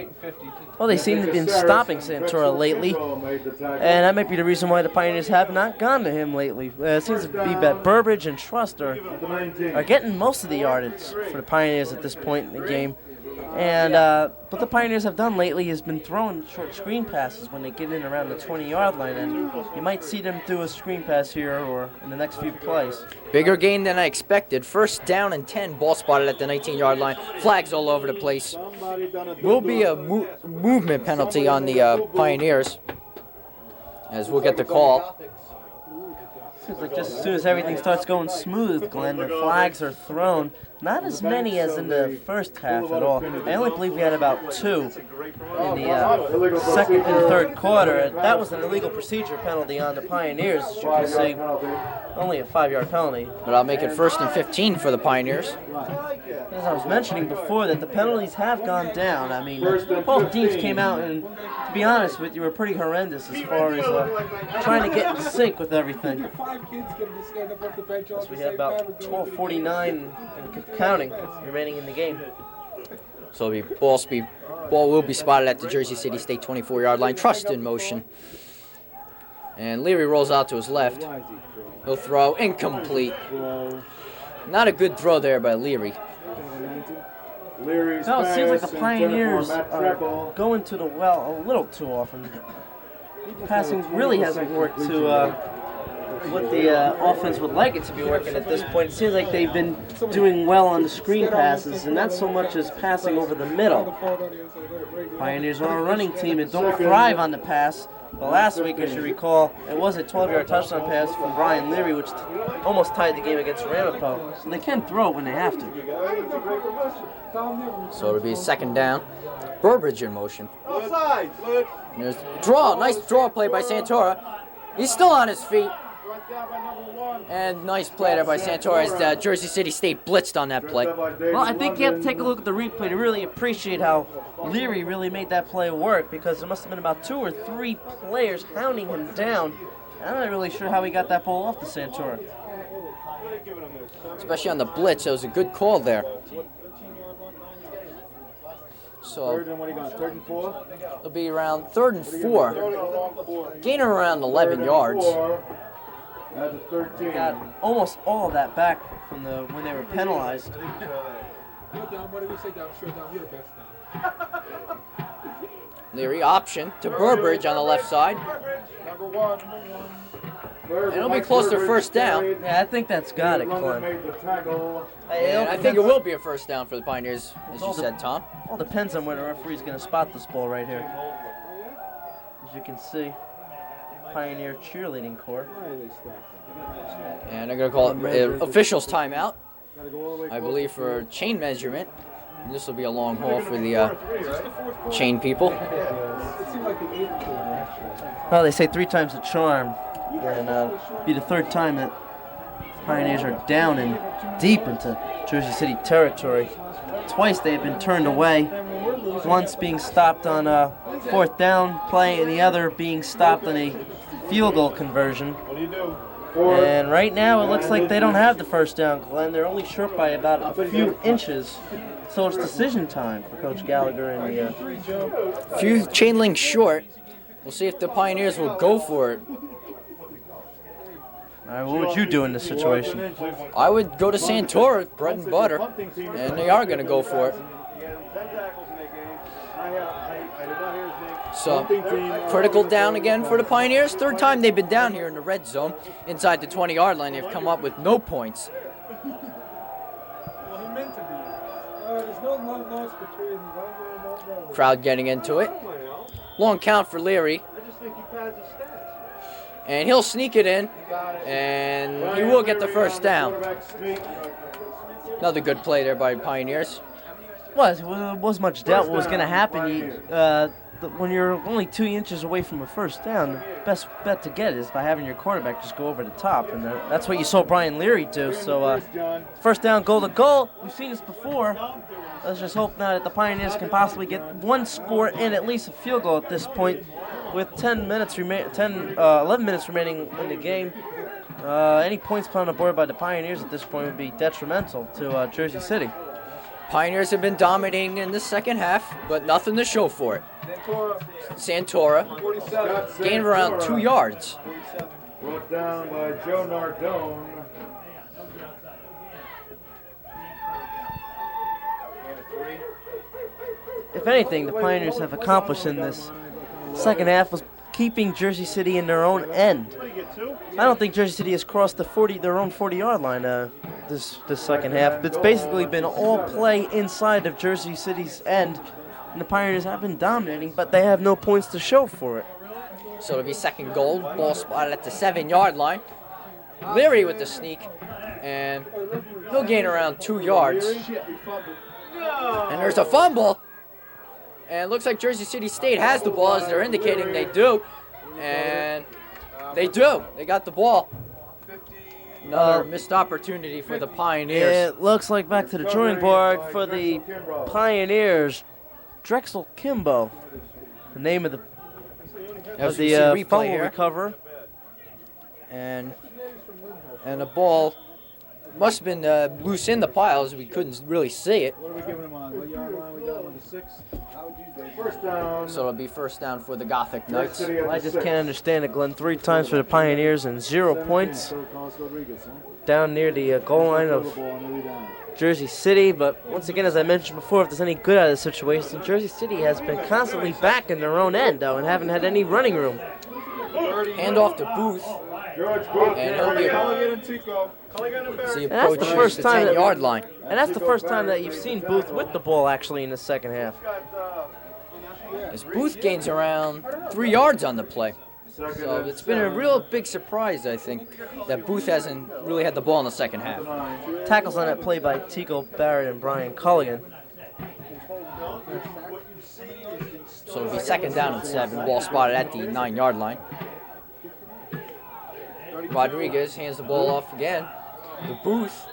and 50. Well, they seem to have been stopping Santora lately, and that might be the reason why the Pioneers have not gone to him lately. It seems to be that Burbridge and Trust are getting most of the yardage for the Pioneers at this point in the game. And what the Pioneers have done lately has been throwing short screen passes when they get in around the 20-yard line, and you might see them do a screen pass here or in the next few plays. Bigger gain than I expected. 1st down and 10. Ball spotted at the 19-yard line. Flags all over the place. Will be a movement penalty on the Pioneers, as we'll get the call. Seems like just as soon as everything starts going smooth, Glenn, the flags are thrown. Not as many as in the first half at all. I only believe we had about 2 in the second and third quarter. That was an illegal procedure penalty on the Pioneers, as you can see. Only a 5-yard penalty. But I'll make it 1st and 15 for the Pioneers. As I was mentioning before, that the penalties have gone down. I mean, both teams came out and, to be honest with you, were pretty horrendous as far as trying to get in sync with everything. So we have about 12:49 and counting remaining in the game. So ball will be spotted at the Jersey City State 24-yard line. Trust in motion. And Leary rolls out to his left. He'll throw incomplete. Not a good throw there by Leary. No, it seems like the Pioneers are going to the well a little too often. Passing really hasn't worked to what the offense would like it to be working at this point. It seems like they've been doing well on the screen passes, and not so much as passing over the middle. Pioneers are a running team and don't thrive on the pass. But last week, as you recall, it was a 12-yard touchdown pass from Brian Leary, which almost tied the game against Ramapo. So they can throw it when they have to. So it'll be second down. Burbridge in motion. And there's draw, nice draw play by Santora. He's still on his feet. And nice play there by Santora as Jersey City State blitzed on that play. Well, I think you have to take a look at the replay to really appreciate how Leary really made that play work, because there must have been about 2 or 3 players hounding him down. I'm not really sure how he got that ball off to Santora. Especially on the blitz, it was a good call there. So Third and what do you got? 3rd and 4? It'll be around 3rd and 4. Gaining around 11 yards. That's a 13. Got almost all of that back from when they were penalized. Leary option to Burbridge on the left side. And it'll be close to first down. Yeah, I think that's got it, Glen. And I think it will be a first down for the Pioneers, as you said, Tom. All depends on where the referee's going to spot this ball right here. As you can see, Pioneer cheerleading corps. And they're going to call it officials timeout, I believe, for chain measurement. And this will be a long haul for the chain people. Well, they say 3 times the charm. And be the 3rd time that Pioneers are down and deep into Jersey City territory. Twice they have been turned away. Once being stopped on a 4th down play, and the other being stopped on a field goal conversion. And right now it looks like they don't have the first down, Glen. They're only short by about a few inches. So it's decision time for Coach Gallagher and the few chain links short. We'll see if the Pioneers will go for it. All right, what would you do in this situation? I would go to Santora, bread and butter, and they are going to go for it. So, critical down again for the Pioneers. 3rd time they've been down here in the red zone. Inside the 20-yard line, they've come up with no points. Crowd getting into it. Long count for Leary. And he'll sneak it in, and he will get the first down. Another good play there by Pioneers. Well, there wasn't much doubt what was going to happen. When you're only 2 inches away from a first down, the best bet to get is by having your quarterback just go over the top, and that's what you saw Brian Leary do. So first down, goal to goal. We've seen this before. Let's just hope now that the Pioneers can possibly get one score and at least a field goal at this point. With 11 minutes remaining in the game, any points put on the board by the Pioneers at this point would be detrimental to Jersey City. Pioneers have been dominating in the second half, but nothing to show for it. Santora gained around 2 yards. Brought down by Joe Nardone. If anything, the Pioneers have accomplished in this second half was keeping Jersey City in their own end. I don't think Jersey City has crossed their own 40-yard line this second half. It's basically been all play inside of Jersey City's end, and the Pioneers have been dominating, but they have no points to show for it. So it'll be second goal, ball spotted at the 7-yard line. Leary with the sneak, and he'll gain around 2 yards. And there's a fumble. And it looks like Jersey City State has the ball, as they're indicating they do. And they do. They got the ball. Another missed opportunity for the Pioneers. It looks like back to the drawing board for the Pioneers. Drexel Kimbo, the name of the fumble recoverer. And the ball must have been loose in the piles. We couldn't really see it. What are we giving him on? What yard line we got him on the 6? First down. So it'll be first down for the Gothic Knights. Well, I just can't understand it, Glen. 3 times for the Pioneers and 0 points down near the goal line of Jersey City. But once again, as I mentioned before, if there's any good out of the situation, Jersey City has been constantly back in their own end, though, and haven't had any running room. Hand off to Booth. And he'll be And that's the first time 10-yard line. And that's the first time that you've seen Booth with the ball actually in the second half. As Booth gains around 3 yards on the play. So it's been a real big surprise, I think, that Booth hasn't really had the ball in the second half. Tackles on that play by Tico Barrett and Brian Culligan. So it'll be 2nd down and 7. Ball spotted at the 9-yard line. Rodriguez hands the ball off again to Booth.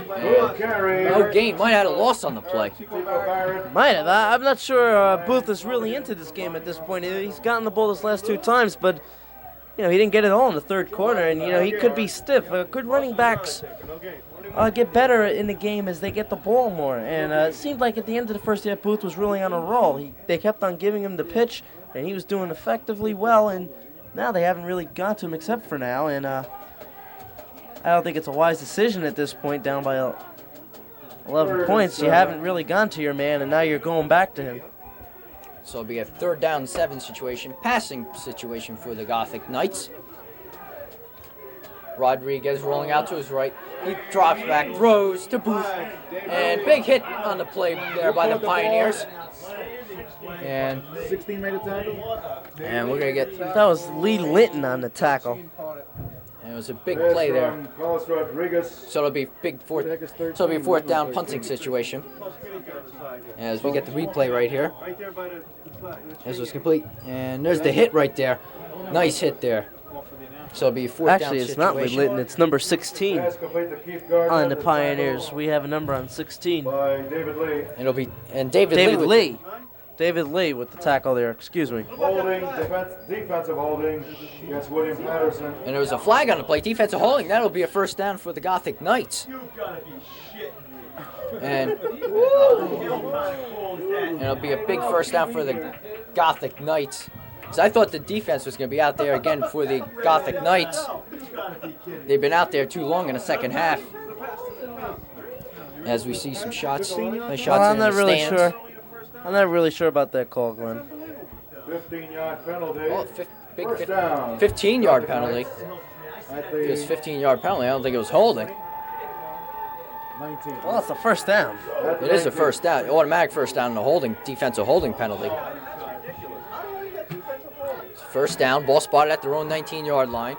No gain. Might have had a loss on the play. Might have. I'm not sure Booth is really into this game at this point. He's gotten the ball this last 2 times, but he didn't get it all in the third quarter, and he could be stiff. Good running backs get better in the game as they get the ball more. And it seemed like at the end of the first half, Booth was really on a roll. They kept on giving him the pitch, and he was doing effectively well. And now they haven't really got to him except for now. And I don't think it's a wise decision at this point, down by 11 points. You haven't really gone to your man, and now you're going back to him. So it'll be a 3rd down and 7 situation, passing situation for the Gothic Knights. Rodriguez rolling out to his right. He drops back, throws to Booth, and big hit on the play there by the Pioneers. And 16 made a tackle. And we're gonna get. That was Lee Linton on the tackle. And it was a big play there. So it'll be big 4th down punting situation. As we get the replay right here. This was complete, and there's the hit right there. Nice hit there. So it'll be 4th down situation. Actually, it's not Lee Linton. It's number 16 on the Pioneers. We have a number on 16. It'll be David Lee. David Lee with the tackle there. Excuse me. Holding, defensive holding against William Paterson. And there was a flag on the play. Defensive holding. That'll be a 1st down for the Gothic Knights. And it'll be a big 1st down for the Gothic Knights. Because I thought the defense was going to be out there again for the Gothic Knights. They've been out there too long in the second half. As we see some shots. Nice shots I'm in not the really stands. sure. I'm not really sure about that call, Glenn. 15-yard penalty. Oh, big 15-yard penalty. If it was 15-yard penalty, I don't think it was holding. Well, it's a 1st down. It is a 1st down. Automatic 1st down and a holding, defensive holding penalty. 1st down, ball spotted at their own 19-yard line.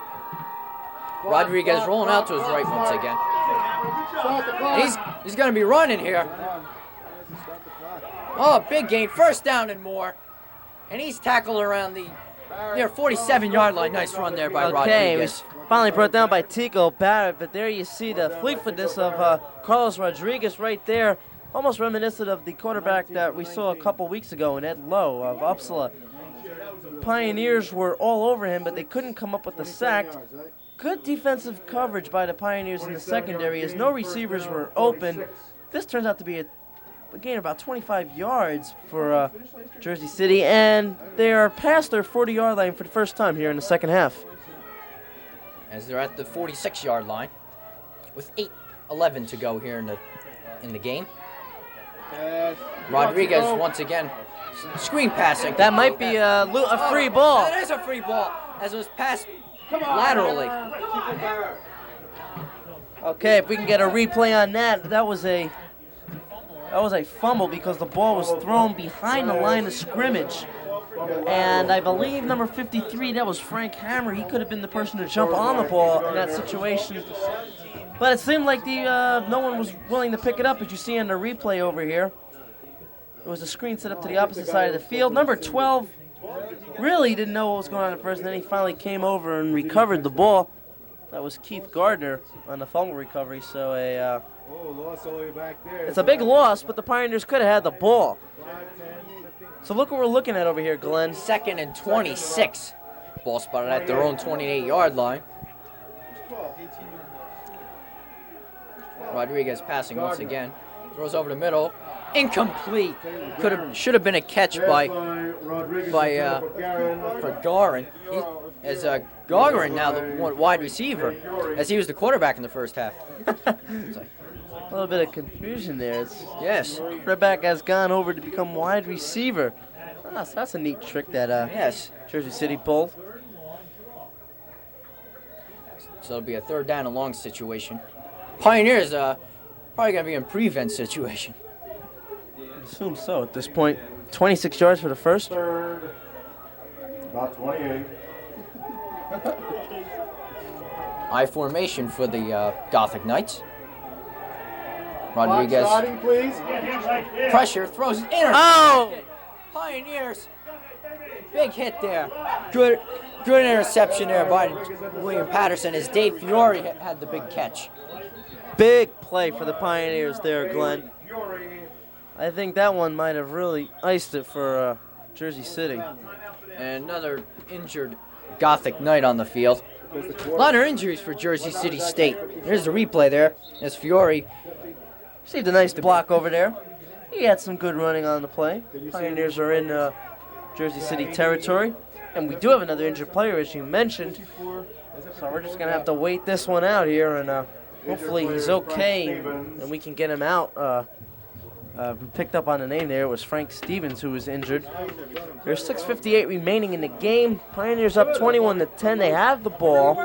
Rodriguez rolling out to his right once again. And he's going to be running here. Oh, big gain, 1st down and more. And he's tackled around the near 47-yard line. Nice run there by Rodriguez. Finally brought down by Tico Barrett, but there you see the fleetfootness of Carlos Rodriguez right there. Almost reminiscent of the quarterback that we saw a couple weeks ago in Ed Lowe of Uppsala. Pioneers were all over him, but they couldn't come up with the sack. Good defensive coverage by the Pioneers in the secondary as no receivers were open. This turns out to be a gain of about 25 yards for Jersey City, and they are past their 40-yard line for the first time here in the second half. As they're at the 46-yard line with 8:11 to go here in the game. Rodriguez once again screen passing. That might be a free ball. That is a free ball as it was passed laterally. Okay, if we can get a replay on that, that was a fumble because the ball was thrown behind the line of scrimmage. And I believe number 53, that was Frank Hammer. He could have been the person to jump on the ball in that situation. But it seemed like no one was willing to pick it up, as you see on the replay over here. It was a screen set up to the opposite side of the field. Number 12 really didn't know what was going on at first, and then he finally came over and recovered the ball. That was Keith Gardner on the fumble recovery. So loss all the way back there. it's a big loss, but the Pioneers could have had the ball. So look what we're looking at over here, Glenn. 2nd and 26. Ball spotted at their own 28-yard line. Rodriguez passing once again. Throws over the middle. Incomplete. Should have been a catch by for Garin. As Gagarin now the wide receiver, as he was the quarterback in the first half. A little bit of confusion there. Yes. Quarterback has gone over to become wide receiver. That's a neat trick that yes. Jersey City pulled. So it'll be a 3rd down and long situation. Pioneers probably going to be in prevent situation. I assume so at this point. 26 yards for the first. Third. About 28. I formation for the Gothic Knights. Rodriguez. Sliding, please. Pressure, throws it. Oh! Pioneers. Big hit there. Good interception there by William Paterson as Dave Fiore had the big catch. Big play for the Pioneers there, Glenn. I think that one might have really iced it for Jersey City. And another injured Gothic Knight on the field. A lot of injuries for Jersey City State. There's the replay there as Fiore received a nice block over there. He had some good running on the play. Pioneers are in Jersey City territory. And we do have another injured player, as you mentioned. So we're just going to have to wait this one out here, and hopefully he's okay, and we can get him out. We picked up on the name there. It was Frank Stevens who was injured. There's 6:58 remaining in the game. Pioneers up 21-10. They have the ball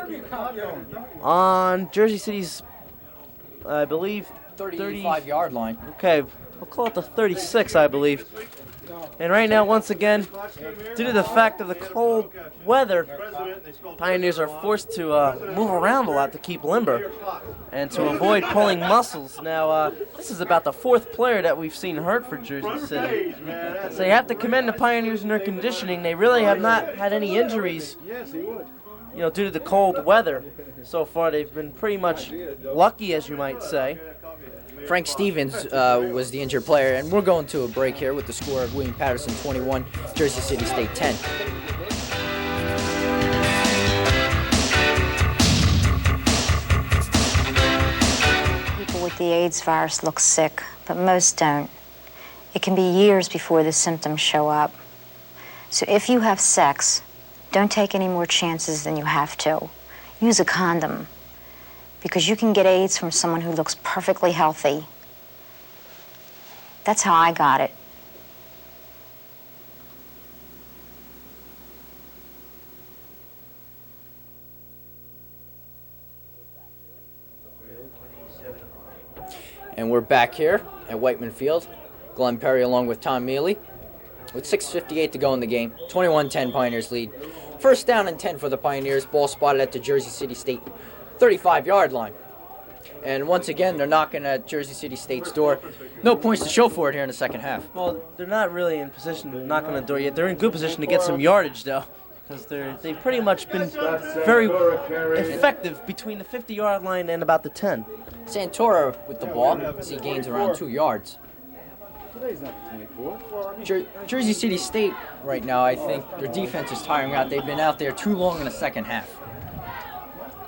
on Jersey City's, I believe, 35-yard line. Okay, we'll call it the 36, I believe. And right now, once again, due to the fact of the cold weather, Pioneers are forced to move around a lot to keep limber and to avoid pulling muscles. Now, this is about the 4th player that we've seen hurt for Jersey City. So you have to commend the Pioneers in their conditioning. They really have not had any injuries, due to the cold weather so far. They've been pretty much lucky, as you might say. Frank Stevens was the injured player, and we're going to a break here with the score of William Paterson 21, Jersey City State 10. People with the AIDS virus look sick, but most don't. It can be years before the symptoms show up. So if you have sex, don't take any more chances than you have to. Use a condom, because you can get AIDS from someone who looks perfectly healthy. That's how I got it. And we're back here at Whiteman Field. Glen Perry along with Tom Mele with 6:58 to go in the game. 21-10 Pioneers lead. 1st down and 10 for the Pioneers. Ball spotted at the Jersey City State 35-yard line. And once again, they're knocking at Jersey City State's door. No points to show for it here in the second half. Well, they're not really in position to knock on the door yet. They're in good position to get some yardage, though, because they've pretty much been very effective between the 50-yard line and about the 10. Santora with the ball as he gains around 2 yards. Jersey City State right now, I think their defense is tiring out. They've been out there too long in the second half.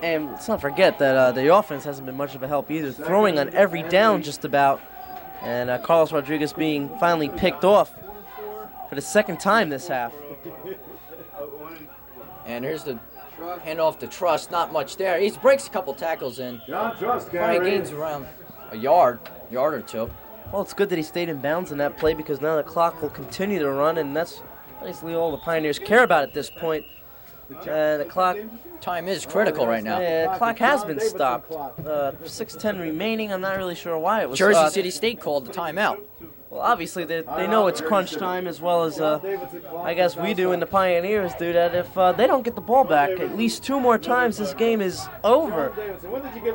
And let's not forget that the offense hasn't been much of a help either. Throwing on every down just about. And Carlos Rodriguez being finally picked off for the 2nd time this half. And here's the handoff to Trust. Not much there. He breaks a couple tackles in. Probably gains around a yard or two. Well, it's good that he stayed in bounds in that play, because now the clock will continue to run, and that's basically all the Pioneers care about at this point. The clock... Time is critical right now. Yeah, the clock has been stopped. 6:10 remaining. I'm not really sure why it was Jersey City State called the timeout. Well, obviously, they know it's crunch time, as well as I guess we do and the Pioneers do, that if they don't get the ball back at least 2 more times, this game is over.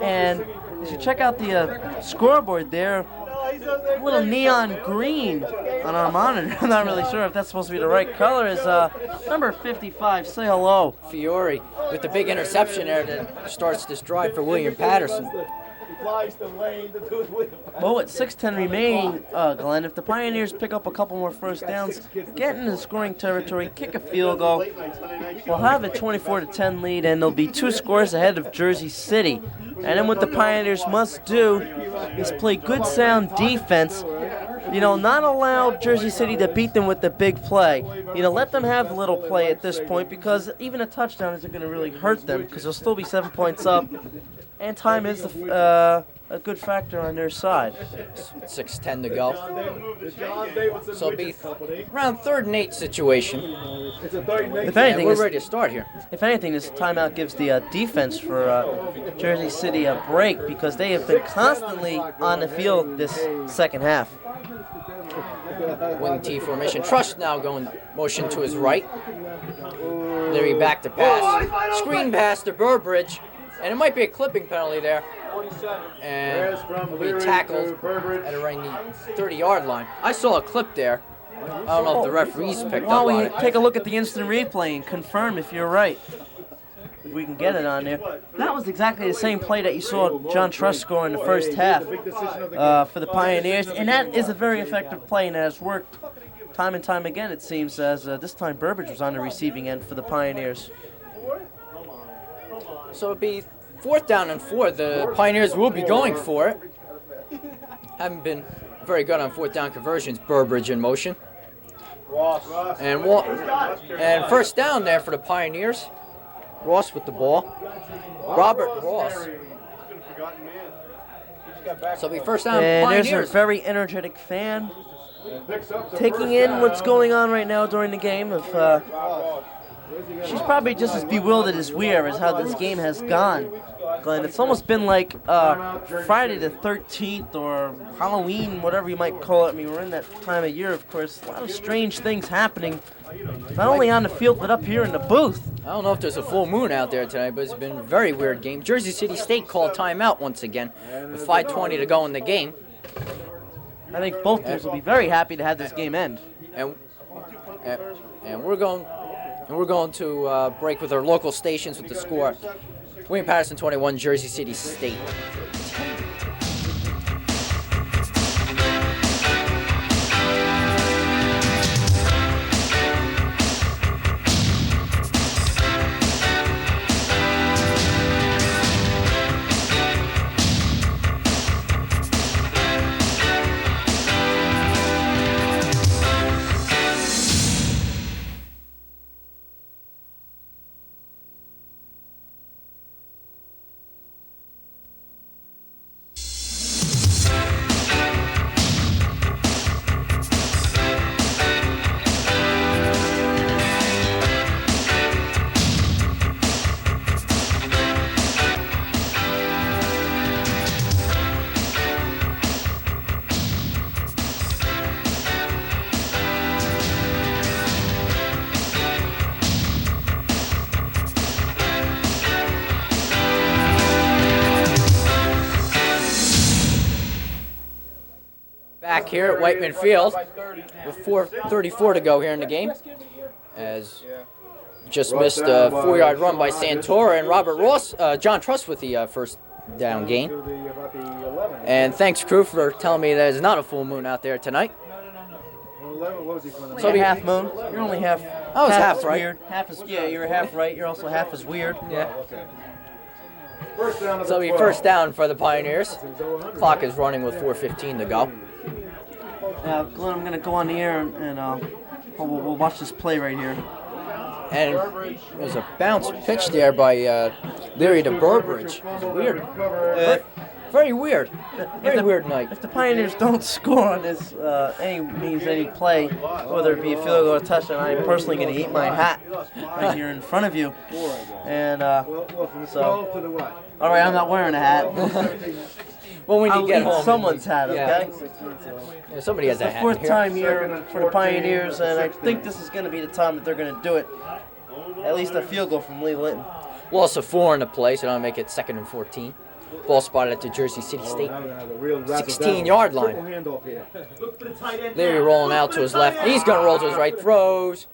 And as you check out the scoreboard there, a little neon green on our monitor. I'm not really sure if that's supposed to be the right color. Is number 55. Say hello. Fiore with the big interception there that starts this drive for William Paterson. Well, with 6:10 remaining, Glenn, if the Pioneers pick up a couple more first downs, get into the scoring territory, kick a field goal, we'll have a 24-10 lead, and they'll be 2 scores ahead of Jersey City. And then what the Pioneers must do is play good, sound defense. Not allow Jersey City to beat them with the big play. Let them have a little play at this point, because even a touchdown isn't going to really hurt them, because they'll still be 7 points up. And time is a good factor on their side. 6:10 to go. So it'll be around 3rd and 8 situation. If anything, we're ready to start here. If anything, this timeout gives the defense for Jersey City a break because they have been constantly on the field this second half. Wing T formation. Trust now going motion to his right. There he back to pass. Screen pass to Burbridge. And it might be a clipping penalty there. And he'll be tackled at around the 30-yard line. I saw a clip there. I don't know if the referees picked up on it. Take a look at the instant replay and confirm if you're right. If we can get it on there. That was exactly the same play that you saw John Truss score in the first half for the Pioneers. And that is a very effective play and has worked time and time again, it seems, as this time Burbridge was on the receiving end for the Pioneers. So it'll be 4th down and 4. The Pioneers will be going for it. Haven't been very good on 4th down conversions. Burbridge in motion. And 1st down there for the Pioneers. Ross with the ball. Robert Ross. So it'll be 1st down and Pioneers. There's a very energetic fan taking in what's going on right now during the game. She's probably just as bewildered as we are as how this game has gone, Glenn. It's almost been like Friday the 13th or Halloween, whatever you might call it. I mean, we're in that time of year, of course. A lot of strange things happening, not only on the field, but up here in the booth. I don't know if there's a full moon out there tonight, but it's been a very weird game. Jersey City State called timeout once again with 5:20 to go in the game. I think both teams will be very happy to have this game end. And we're going to break with our local stations with the score. William Paterson 21, Jersey City State. Back here at Whiteman Field with 4:34 to go here in the game. As just missed a 4-yard run by Santora and Robert Ross, John Truss with the 1st down gain. And thanks, crew, for telling me there's not a full moon out there tonight. So be half moon. You're only half. I was half right. Weird. You're half right. You're also half as weird. Yeah. So it'll be 1st down for the Pioneers. Clock is running with 4:15 to go. Now, Glenn, I'm going to go on the air and we'll watch this play right here. And there's a bounce pitch there by Leary to Burbridge. Weird. Very weird. Very weird night. If the Pioneers don't score on this any play, whether it be a field goal or a touchdown, I'm personally going to eat my hat right here in front of you. And so, all right, I'm not wearing a hat. Well, when you get I'll eat home, someone's hat, okay? Yeah, somebody has a hat. It's the 4th time here for the Pioneers, and I think this is going to be the time that they're going to do it. At least a field goal from Lee Linton. Loss of 4 in the play, so that'll make it 2nd and 14. Ball spotted at the Jersey City State 16-yard line. Leary rolling out to his left. He's going to roll to his right. Throws.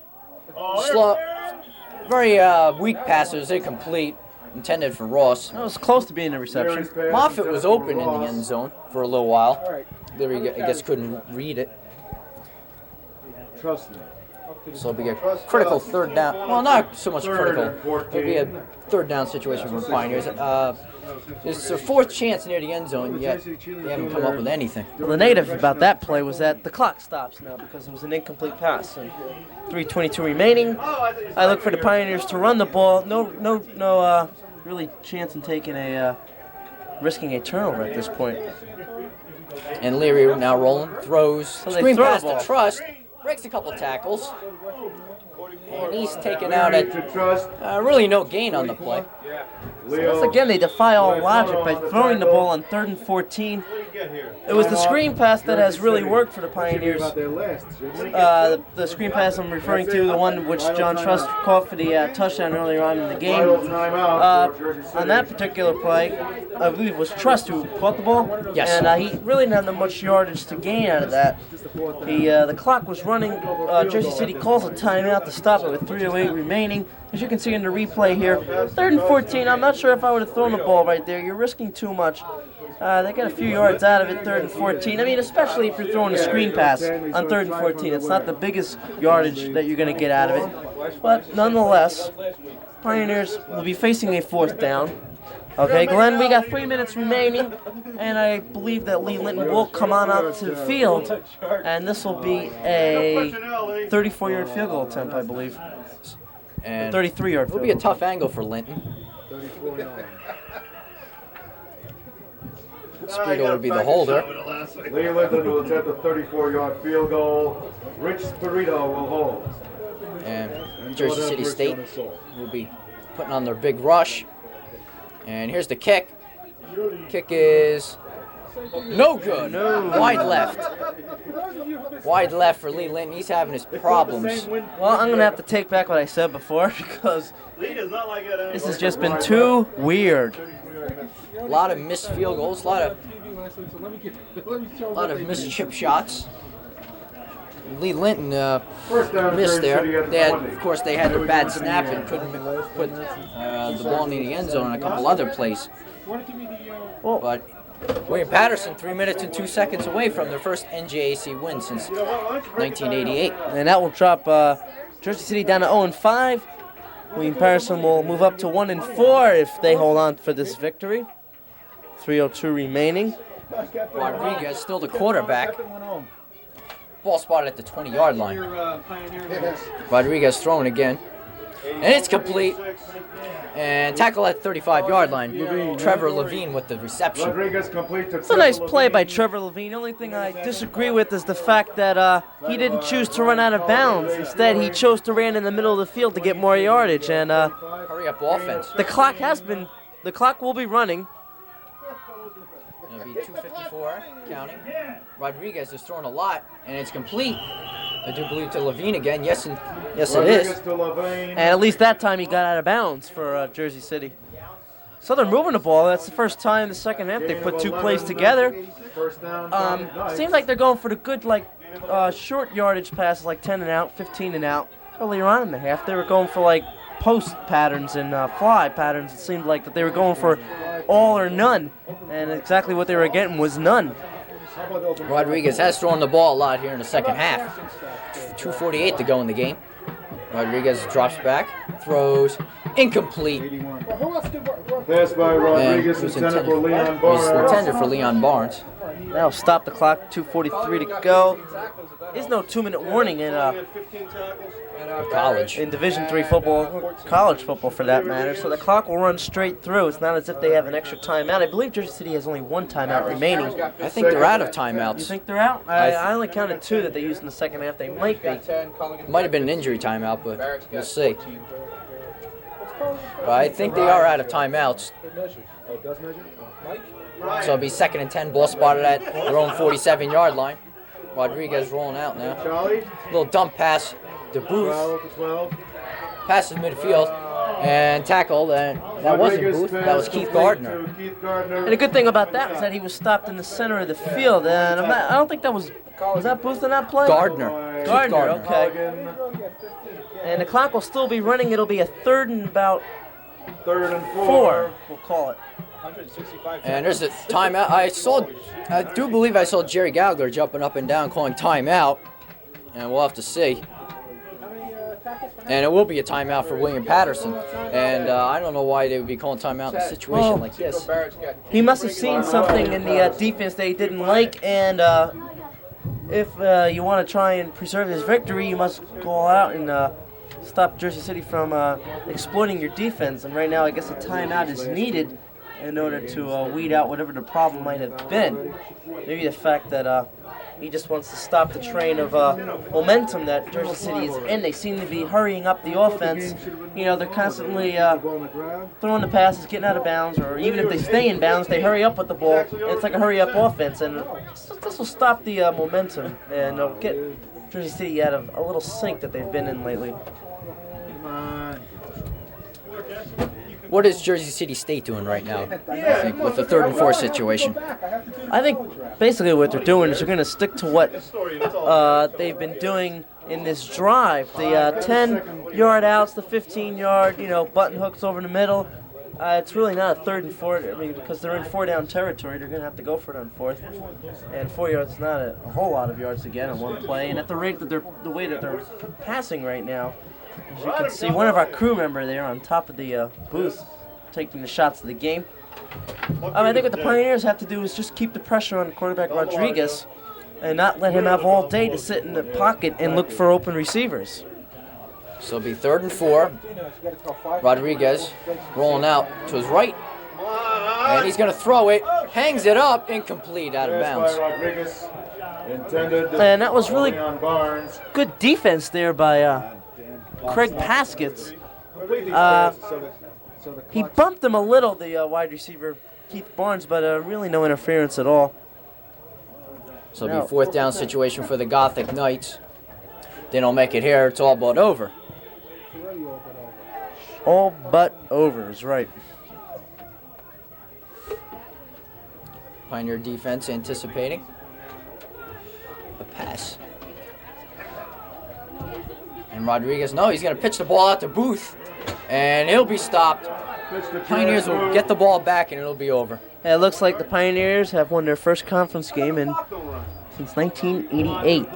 Slow. Very weak pass. It was incomplete. Intended for Ross. That was close to being a reception. Moffitt was open in the end zone for a little while. Leary, I guess, couldn't read it. Trust me. So it'll be a critical 3rd down. Well, not so much critical. It'll be a 3rd down situation for the Pioneers. It's their 4th chance near the end zone, yet they haven't come up with anything. Well, the negative about that play was that the clock stops now because it was an incomplete pass. And 3:22 remaining. I look for the Pioneers to run the ball. No, really chance in taking a risking a turnover at this point. And Leary now rolling, throws, they screen throw pass the ball. to Trust, breaks a couple tackles. And he's taken out at really no gain on the play. So once again, they defy all logic by throwing the ball on 3rd and 14. It was the screen pass that has really worked for the Pioneers. The screen pass I'm referring to, the one which John Trust caught for the touchdown earlier on in the game. On that particular play, I believe it was Trust who caught the ball. Yes. And he really didn't have much yardage to gain out of that. The clock was running. Jersey City calls a timeout to stop it with 3:08 remaining. As you can see in the replay here, 3rd and 14, I'm not sure if I would have thrown the ball right there. You're risking too much. They got a few yards out of it, 3rd and 14. I mean, especially if you're throwing a screen pass on 3rd and 14. It's not the biggest yardage that you're going to get out of it. But nonetheless, Pioneers will be facing a 4th down. Okay, Glenn, we got 3 minutes remaining, and I believe that Lee Linton will come on out to the field, and this will be a 34-yard field goal attempt, I believe. And 33-yard. It'll be a tough angle for Linton. Spiegel would be the holder. Lee Linton will attempt a 34-yard field goal. Rich Spirito will hold. And Jersey City State will be putting on their big rush. And here's the kick. Kick is no good. No. Wide left. Wide left for Lee Linton. He's having his problems. Well, I'm going to have to take back what I said before because this has just been too weird. A lot of missed field goals, a lot of missed chip shots. Lee Linton missed there. Of course, they had a bad snap and couldn't put the ball in the end zone in a couple other plays. But William Paterson, 3 minutes and 2 seconds away from their first NJAC win since 1988. And that will drop Jersey City down to 0-5. William Paterson will move up to 1-4 if they hold on for this victory. 3:02 remaining. Rodriguez still the quarterback. Ball spotted at the 20-yard line. Rodriguez throwing again. And it's complete. And tackle at the 35-yard line. Trevor Levine with the reception. It's a nice play by Trevor Levine. The only thing I disagree with is the fact that he didn't choose to run out of bounds. Instead, he chose to run in the middle of the field to get more yardage. And hurry up offense. The clock will be running. It'll be 2:54 counting. Rodriguez is throwing a lot, and it's complete. I do believe to Levine again. Yes, it is. And at least that time he got out of bounds for Jersey City. So they're moving the ball. That's the first time in the second half they put two plays together. Seems like they're going for the good, short yardage passes, like 10 and out, 15 and out. Earlier on in the half, they were going for post patterns and fly patterns. It seemed like that they were going for all or none, and exactly what they were getting was none. Rodriguez has thrown the ball a lot here in the second half. 2:48 to go in the game. Rodriguez drops back, throws, incomplete. Pass by Rodriguez, intended for Leon Barnes. It was intended for Leon Barnes. That'll stop the clock, 2:43 to go. There's no 2-minute warning in college. In Division III football, college football for that matter. So the clock will run straight through. It's not as if they have an extra timeout. I believe Jersey City has only one timeout remaining. I think they're out of timeouts. You think they're out? I only counted 2 that they used in the second half. They might be. Might have been an injury timeout, but we'll see. But I think they are out of timeouts. So it'll be 2nd and 10, ball spotted at their own 47-yard line. Rodriguez rolling out now. Little dump pass to Booth. Passes midfield and tackle. That wasn't Booth. That was Keith Gardner. And the good thing about that was that he was stopped in the center of the field. And I don't think that was that Booth in that play? Gardner. Okay. And the clock will still be running. It'll be a 3rd and about 4. We'll call it. And there's a timeout. I do believe I saw Jerry Gallagher jumping up and down calling timeout. And we'll have to see. And it will be a timeout for William Paterson. And I don't know why they would be calling timeout in a situation like this. He must have seen something in the defense that he didn't like. And if you want to try and preserve this victory, you must go out and stop Jersey City from exploiting your defense. And right now, I guess a timeout is needed. in order to weed out whatever the problem might have been. Maybe the fact that he just wants to stop the train of momentum that Jersey City is in. They seem to be hurrying up the offense. You know, they're constantly throwing the passes, getting out of bounds, or even if they stay in bounds, they hurry up with the ball. And it's like a hurry-up offense, and this will stop the momentum and get Jersey City out of a little sink that they've been in lately. What is Jersey City State doing right now with the 3rd and 4 situation? I think basically what they're doing is they're going to stick to what they've been doing in this drive. The 10-yard outs, the 15-yard, button hooks over the middle. It's really not a 3rd and 4. I mean, because they're in 4-down territory, they're going to have to go for it on 4th. And 4 yards is not a whole lot of yards to get on one play. And at the rate that the way that they're passing right now, as you can see, one of our crew member there on top of the booth taking the shots of the game. I think what the Pioneers have to do is just keep the pressure on quarterback Rodriguez and not let him have all day to sit in the pocket and look for open receivers. So it'll be 3rd and 4. Rodriguez rolling out to his right. And he's going to throw it. Hangs it up. Incomplete, out of bounds. And that was really good defense there by Craig Paskets. He bumped him a little, the wide receiver Keith Barnes, but really no interference at all. So it'll be 4th down situation for the Gothic Knights. They don't make it here, it's all but over. All but over is right. Pioneer defense anticipating a pass. And Rodriguez, no, he's going to pitch the ball out to Booth, and he'll be stopped. Pioneers will get the ball back, and it'll be over. Yeah, it looks like the Pioneers have won their first conference game since 1988.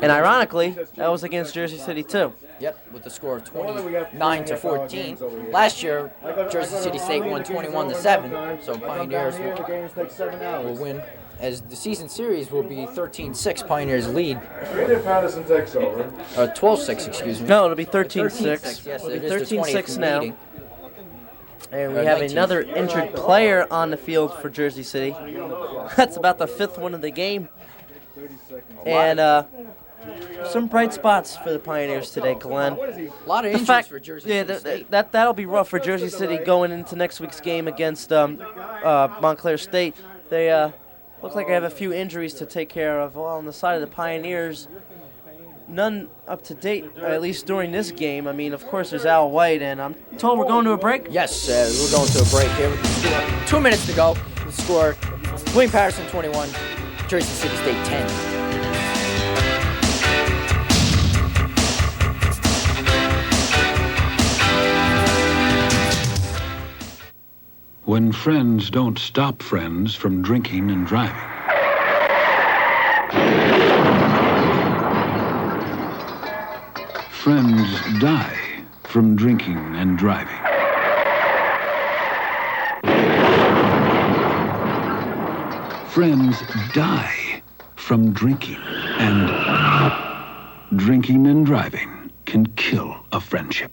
And ironically, that was against Jersey City, too. Yep, with the score of 29-14. Last year, Jersey City State won 21-7, so Pioneers will win. As the season series will be 13-6, Pioneers lead. Paterson takes over. 12-6, excuse me. No, it'll be 13-6. Yes, it'll it be is the 13-6 now. meeting. And we have 19. another injured player on the field for Jersey City. That's about the 5th one of the game. And some bright spots for the Pioneers today, Glen. A lot of injuries for Jersey City State. That'll be rough for Jersey City going into next week's game against Montclair State. They look like they have a few injuries to take care of. Well, on the side of the Pioneers, none up to date, at least during this game. I mean, of course, there's Al White, and I'm told we're going to a break. Yes, we're going to a break here. 2 minutes to go. The score, William Paterson 21, Jersey City State 10. When friends don't stop friends from drinking and driving. Friends die from drinking and driving. Friends die from drinking and driving can kill a friendship.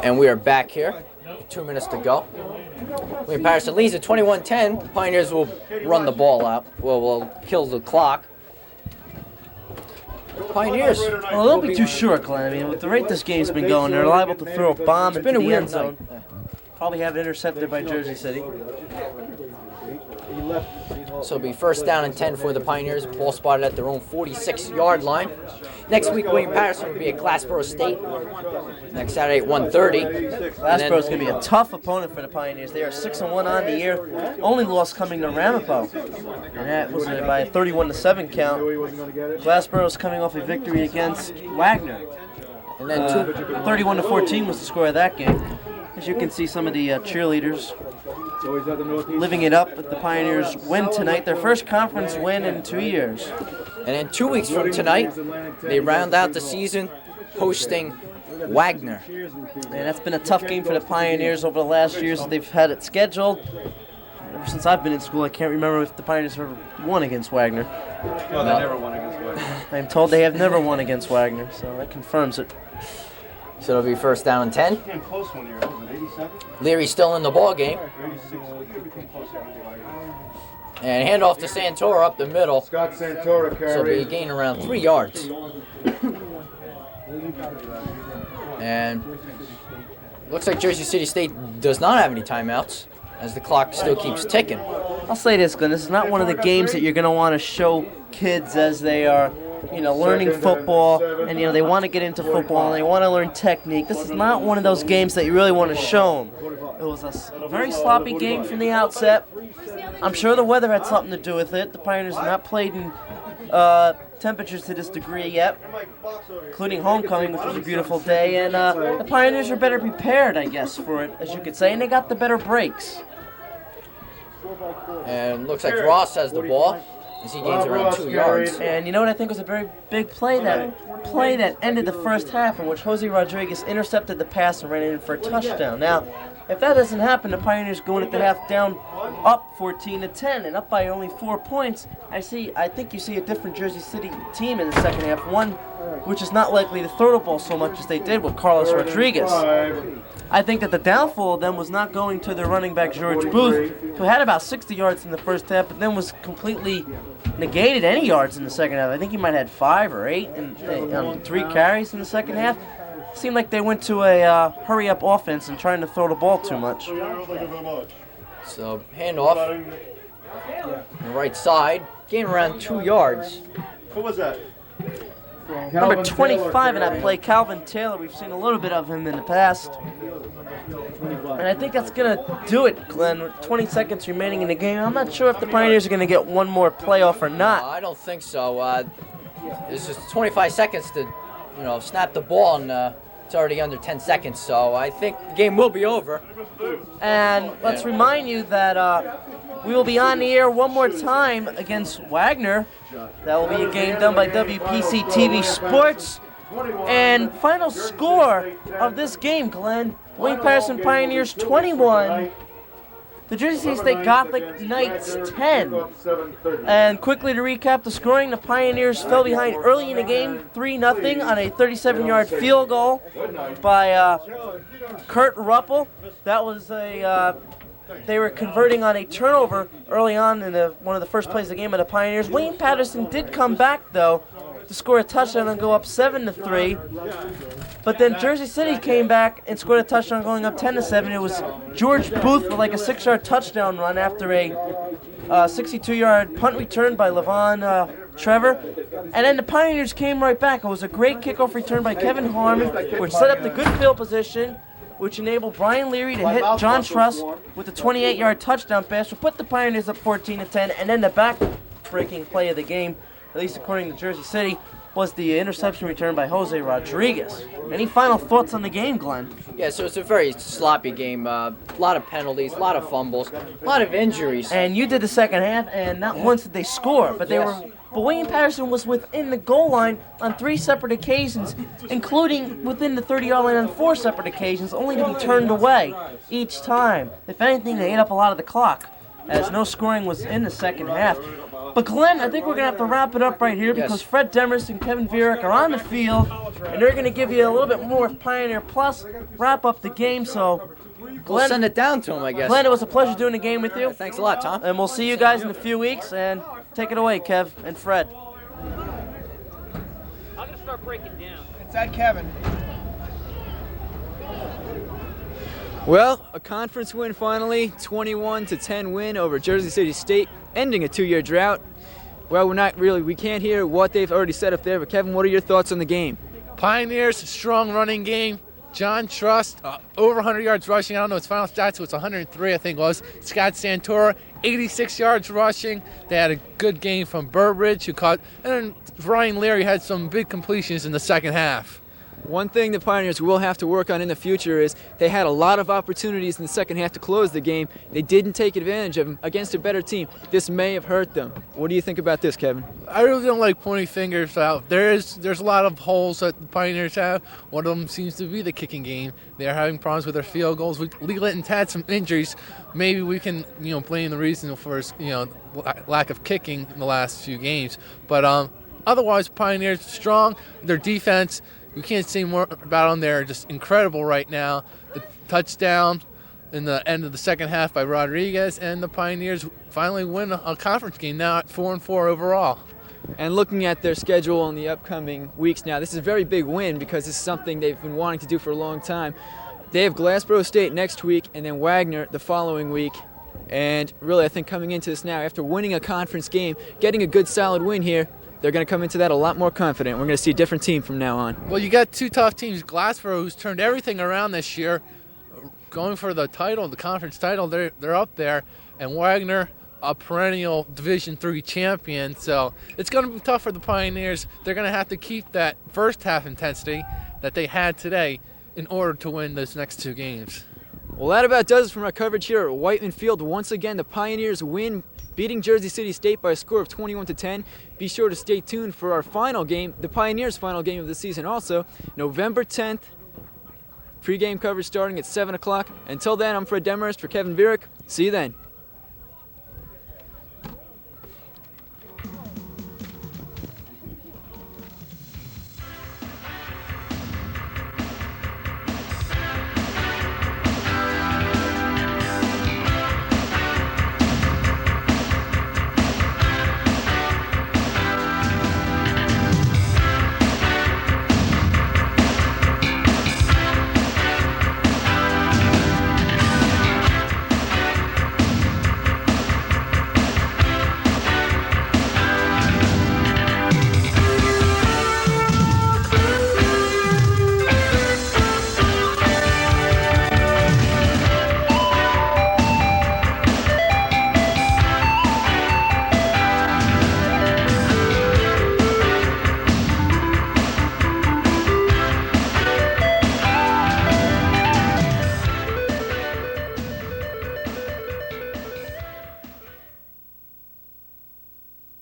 And we are back here. 2 minutes to go. William Paterson leads at 21-10. Pioneers will run the ball out. Will kill the clock. Pioneers. Well, they'll be too short, Glenn. I mean, with the rate this game's been going, they're liable to throw a bomb into the end zone. Probably have it intercepted by Jersey City. So it'll be 1st down and 10 for the Pioneers. Ball spotted at their own 46-yard line. Next week, William Paterson will be at Glassboro State. Next Saturday at 1:30. Glassboro's going to be a tough opponent for the Pioneers. They are 6-1 on the year. Only loss coming to Ramapo. And that was by a 31-7 count. Glassboro's coming off a victory against Wagner. And then 31-14 was the score of that game. As you can see, some of the cheerleaders living it up. But the Pioneers win tonight, their first conference win in 2 years. And then 2 weeks from tonight, they round out the season hosting Wagner. And that's been a tough game for the Pioneers over the last years that they've had it scheduled. Ever since I've been in school, I can't remember if the Pioneers ever won against Wagner. No, they never won against Wagner. I'm told they have never won against Wagner, so that confirms it. So it'll be first down and 10. Leary's still in the ball game. And handoff to Santora up the middle. Scott Santora carry. So it'll be a gain around 3 yards. And looks like Jersey City State does not have any timeouts, as the clock still keeps ticking. I'll say this, Glenn. This is not one of the games that you're going to want to show kids as they are, learning football, and they want to get into football and they want to learn technique. This is not one of those games that you really want to show them. It was a very sloppy game from the outset. I'm sure the weather had something to do with it. The Pioneers have not played in temperatures to this degree yet, including homecoming, which was a beautiful day, and the Pioneers are better prepared, I guess, for it, as you could say, and they got the better breaks. And looks like Ross has the ball as he gains around 2 yards. And you know what I think was a very big play? That play that ended the first half, in which Jose Rodriguez intercepted the pass and ran in for a touchdown. Now, if that doesn't happen, the Pioneers going at the half down, up 14-10, and up by only 4 points. I think you see a different Jersey City team in the second half. One which is not likely to throw the ball so much as they did with Carlos Rodriguez. I think that the downfall of them was not going to their running back George Booth, who had about 60 yards in the first half, but then was completely negated any yards in the second half. I think he might have had 5 or 8 and 3 carries in the second half. Seemed like they went to a hurry-up offense and trying to throw the ball too much. So handoff on the right side, gain around 2 yards. Who was that? Number 25 in that play, Calvin Taylor. We've seen a little bit of him in the past. And I think that's going to do it, Glenn. With 20 seconds remaining in the game, I'm not sure if the Pioneers are going to get one more playoff or not. I don't think so. It's just 25 seconds to, snap the ball, and it's already under 10 seconds. So I think the game will be over. And let's remind you that we will be on the air one more time against Wagner. That will be a game done by WPC-TV Sports. And final score of this game, Glenn, Wayne Paterson Pioneers 21, the Jersey City State Gothic Knights 10. And quickly to recap the scoring, the Pioneers fell behind early in the game, 3-0 on a 37-yard field goal by Kurt Ruppel. That was they were converting on a turnover early on in one of the first plays of the game of the Pioneers. Wayne Paterson did come back, though, to score a touchdown and go up 7-3. But then Jersey City came back and scored a touchdown going up 10-7. It was George Booth with like a 6-yard touchdown run after a 62-yard punt return by Levon Trevor. And then the Pioneers came right back. It was a great kickoff return by Kevin Harmon, which set up the good field position, which enabled Brian Leary to hit John Truss with a 28-yard touchdown pass, to put the Pioneers up 14-10, and then the back-breaking play of the game, at least according to Jersey City, was the interception return by Jose Rodriguez. Any final thoughts on the game, Glenn? Yeah, so it's a very sloppy game. A lot of penalties, a lot of fumbles, a lot of injuries. And you did the second half, and not once did they score, but they were. But Wayne Paterson was within the goal line on 3 separate occasions, including within the 30-yard line on 4 separate occasions, only to be turned away each time. If anything, they ate up a lot of the clock, as no scoring was in the second half. But Glenn, I think we're going to have to wrap it up right here, because Fred Demarest and Kevin Viereck are on the field, and they're going to give you a little bit more Pioneer Plus, wrap up the game. So, Glenn, we'll send it down to him, I guess. Glenn, it was a pleasure doing the game with you. Yeah, thanks a lot, Tom. And we'll see you guys in a few weeks, and take it away, Kev and Fred. I'm going to start breaking down. It's that Kevin. Well, a conference win finally, 21-10 win over Jersey City State, ending a 2-year drought. Well, we can't hear what they've already said up there, but Kevin, what are your thoughts on the game? Pioneers, strong running game. John Truss, over 100 yards rushing. I don't know his final stats, so it's 103, I think it was. Scott Santora, 86 yards rushing. They had a good game from Burbridge, who caught, and then Ryan Leary had some big completions in the second half. One thing the Pioneers will have to work on in the future is they had a lot of opportunities in the second half to close the game. They didn't take advantage of them against a better team. This may have hurt them. What do you think about this, Kevin? I really don't like pointing fingers out. There's a lot of holes that the Pioneers have. One of them seems to be the kicking game. They're having problems with their field goals. Lee Litton's had some injuries. Maybe we can, blame the reason for his, lack of kicking in the last few games. But otherwise, Pioneers strong. Their defense We can't say more about them. They're just incredible right now. The touchdown in the end of the second half by Rodriguez, and the Pioneers finally win a conference game now at 4-4 overall. And looking at their schedule in the upcoming weeks now, this is a very big win because this is something they've been wanting to do for a long time. They have Glassboro State next week and then Wagner the following week. And really, I think coming into this now, after winning a conference game, getting a good solid win here, they're going to come into that a lot more confident. We're going to see a different team from now on. Well, you got two tough teams. Glassboro, who's turned everything around this year, going for the title, the conference title, they're up there. And Wagner, a perennial Division III champion. So it's going to be tough for the Pioneers. They're going to have to keep that first half intensity that they had today in order to win those next two games. Well, that about does it for my coverage here at Whiteman Field. Once again, the Pioneers win, beating Jersey City State by a score of 21-10. Be sure to stay tuned for our final game, the Pioneers' final game of the season also, November 10th. Pre-game coverage starting at 7 o'clock. Until then, I'm Fred Demarest for Kevin Viereck. See you then.